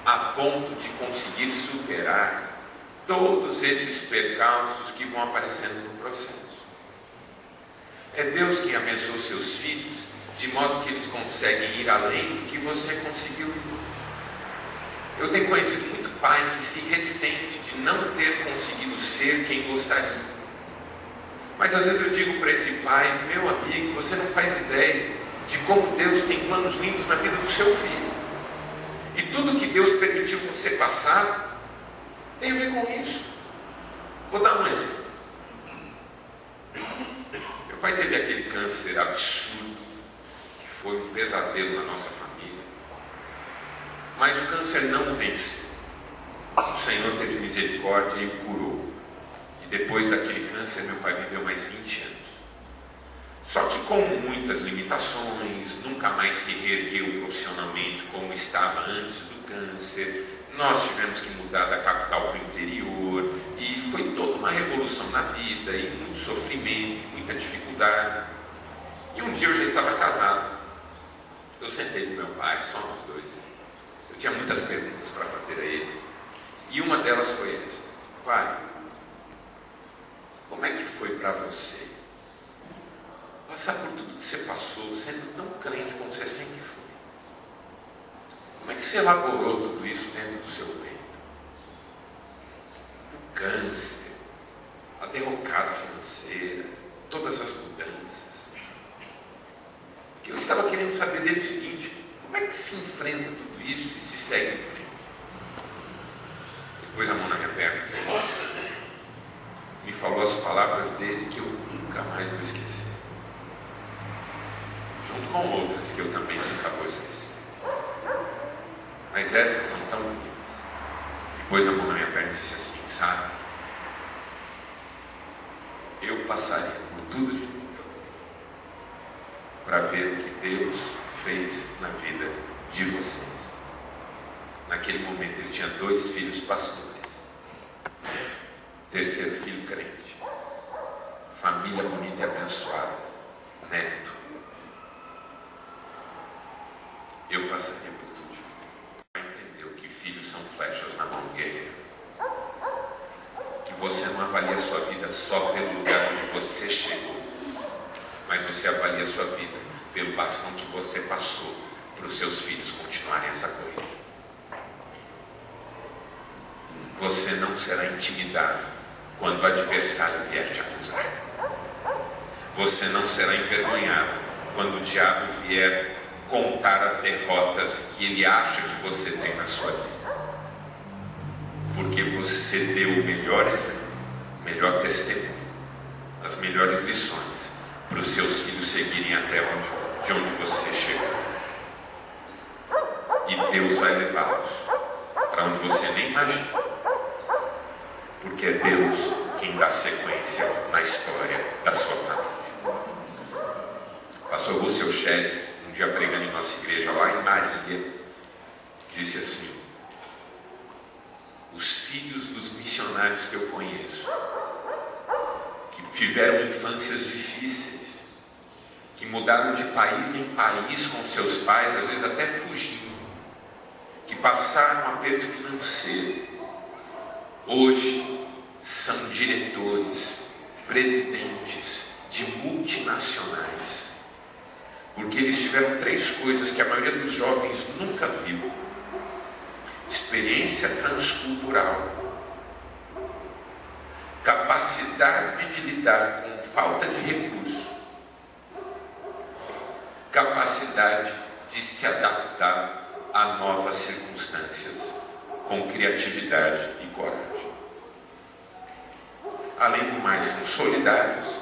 a ponto de conseguir superar todos esses percalços que vão aparecendo no processo. É Deus quem abençoa seus filhos de modo que eles conseguem ir além do que você conseguiu ir. Eu tenho conhecido muito pai que se ressente de não ter conseguido ser quem gostaria. Mas às vezes eu digo para esse pai, meu amigo, você não faz ideia de como Deus tem planos lindos na vida do seu filho. E tudo que Deus permitiu você passar tem a ver com isso. Vou dar um exemplo. Meu pai teve aquele câncer absurdo, que foi um pesadelo na nossa família. Mas o câncer não vence. O Senhor teve misericórdia e o curou. E depois daquele câncer, meu pai viveu mais 20 anos. Só que com muitas limitações, nunca mais se reergueu profissionalmente como estava antes do câncer. Nós tivemos que mudar da capital para o interior e foi toda uma revolução na vida e muito sofrimento, muita dificuldade. E um dia eu já estava casado. Eu sentei com meu pai, só nós dois. Eu tinha muitas perguntas para fazer a ele. E uma delas foi essa: pai, como é que foi para você passar por tudo que você passou, sendo tão crente como você sempre foi? Como é que você elaborou tudo isso dentro do seu peito? O câncer, a derrocada financeira, todas as mudanças. Porque eu estava querendo saber dele o seguinte: como é que se enfrenta tudo isso e se segue em frente? Ele pôs a mão na minha perna assim, me falou as palavras dele que eu nunca mais vou esquecer, junto com outras que eu também nunca vou esquecer. Mas essas são tão bonitas. E pôs a mão na minha perna e disse assim: sabe, eu passaria por tudo de novo para ver o que Deus fez na vida de vocês. Naquele momento ele tinha 2 filhos pastores, 3º filho crente, família bonita e abençoada, neto. Eu passaria por tudo para entender que filhos são flechas na mão guerreira. Que você não avalia a sua vida só pelo lugar onde você chegou, mas você avalia a sua vida pelo bastão que você passou para os seus filhos continuarem essa corrida. Você não será intimidado quando o adversário vier te acusar. Você não será envergonhado quando o diabo vier contar as derrotas que ele acha que você tem na sua vida. Porque você deu o melhor exemplo, o melhor testemunho, as melhores lições para os seus filhos seguirem até de onde você chegou. E Deus vai levá-los para onde você nem imagina. Porque é Deus quem dá sequência na história da sua família. Pastor Russell Shedd, um dia pregando em nossa igreja lá em Marília, disse assim: filhos dos missionários que eu conheço, que tiveram infâncias difíceis, que mudaram de país em país com seus pais, às vezes até fugindo, que passaram um aperto financeiro, hoje são diretores, presidentes de multinacionais, porque eles tiveram 3 coisas que a maioria dos jovens nunca viu: experiência transcultural, capacidade de lidar com falta de recurso, capacidade de se adaptar a novas circunstâncias com criatividade e coragem. Além do mais, são solidários,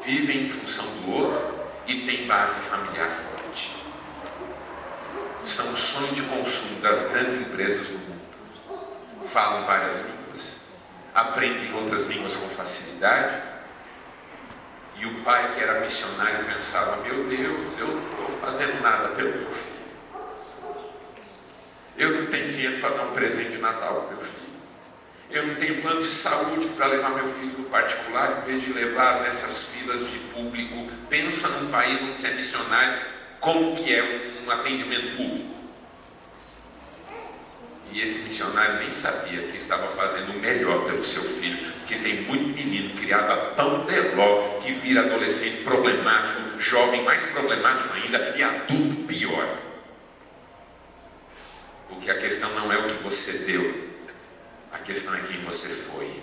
vivem em função do outro e têm base familiar forte. São o sonho de consumo das grandes empresas do mundo. Falam várias línguas, aprendem outras línguas com facilidade. E o pai, que era missionário, pensava: meu Deus, eu não estou fazendo nada pelo meu filho. Eu não tenho dinheiro para dar um presente de Natal para o meu filho. Eu não tenho plano de saúde para levar meu filho no particular, em vez de levar nessas filas de público. Pensa num país onde você é missionário, como que é um atendimento público. E esse missionário nem sabia que estava fazendo o melhor pelo seu filho, porque tem muito menino criado a pão de ló que vira adolescente problemático, jovem mais problemático ainda e adulto pior. Porque a questão não é o que você deu, a questão é quem você foi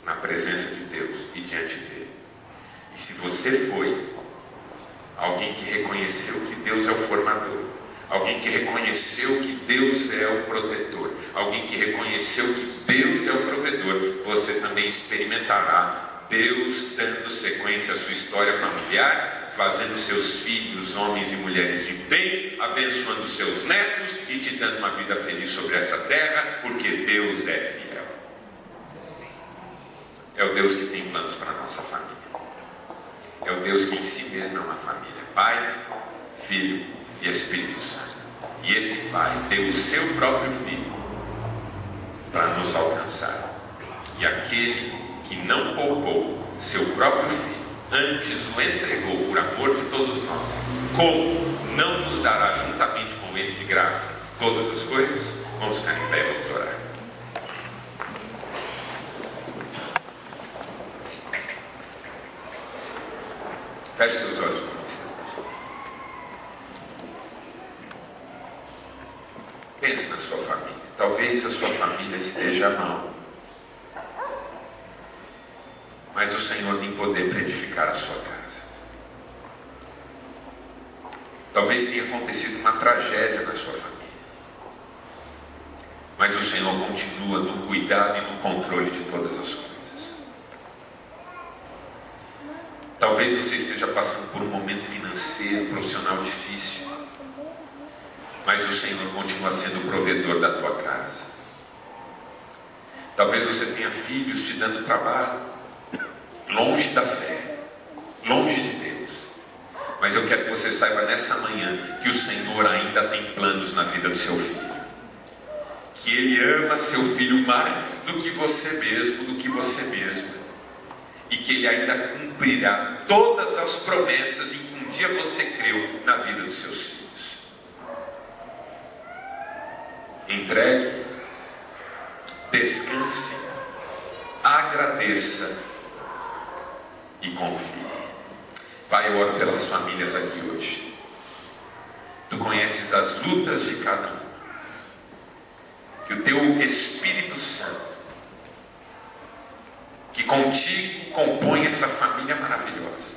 na presença de Deus e diante dele. E se você foi alguém que reconheceu que Deus é o formador, alguém que reconheceu que Deus é o protetor, alguém que reconheceu que Deus é o provedor, você também experimentará Deus dando sequência à sua história familiar, fazendo seus filhos, homens e mulheres de bem, abençoando seus netos e te dando uma vida feliz sobre essa terra, porque Deus é fiel. É o Deus que tem planos para a nossa família. É o Deus que em si mesmo é uma família: Pai, Filho e Espírito Santo. E esse Pai deu o seu próprio Filho para nos alcançar. E aquele que não poupou seu próprio Filho, antes o entregou por amor de todos nós, como não nos dará juntamente com ele de graça todas as coisas? Vamos ficar em pé e vamos orar. Feche seus olhos por um instante. Pense na sua família. Talvez a sua família esteja mal, mas o Senhor tem poder para edificar a sua casa. Talvez tenha acontecido uma tragédia na sua família, mas o Senhor continua no cuidado e no controle de todas as coisas. Talvez você esteja passando por um momento financeiro, profissional difícil, mas o Senhor continua sendo o provedor da tua casa. Talvez você tenha filhos te dando trabalho, longe da fé, longe de Deus. Mas eu quero que você saiba nessa manhã que o Senhor ainda tem planos na vida do seu filho. Que Ele ama seu filho mais do que você mesmo, do que você mesma. E que Ele ainda cumprirá todas as promessas em que um dia você creu na vida dos seus filhos. Entregue, descanse, agradeça e confie. Pai, eu oro pelas famílias aqui hoje. Tu conheces as lutas de cada um. Que o teu Espírito Santo, que contigo compõe essa família maravilhosa,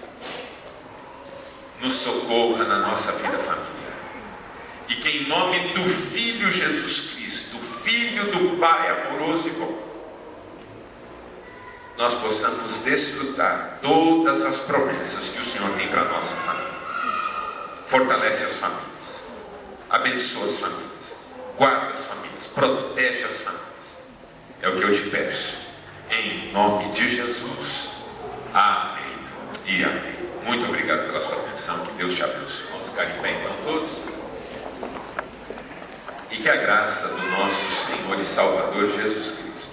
nos socorra na nossa vida familiar. E que em nome do Filho Jesus Cristo, Filho do Pai amoroso e bom, nós possamos desfrutar todas as promessas que o Senhor tem para a nossa família. Fortalece as famílias, abençoa as famílias, guarda as famílias, protege as famílias. É o que eu te peço, em nome de Jesus. Amém e amém. Muito obrigado pela sua atenção, que Deus te abençoe. Vamos ficar em pé então todos. e que a graça do nosso Senhor e Salvador Jesus Cristo,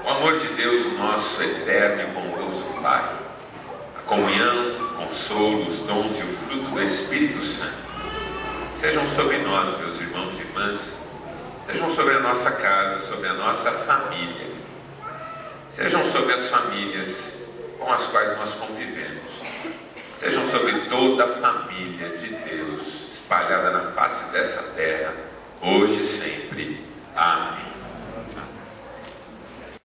o amor de Deus, o nosso eterno e bondoso Pai, a comunhão, o consolo, os dons e o fruto do Espírito Santo sejam sobre nós, meus irmãos e irmãs, sejam sobre a nossa casa, sobre a nossa família, sejam sobre as famílias com as quais nós convivemos, sejam sobre toda a família de Deus espalhada na face dessa terra, hoje e sempre. Amém.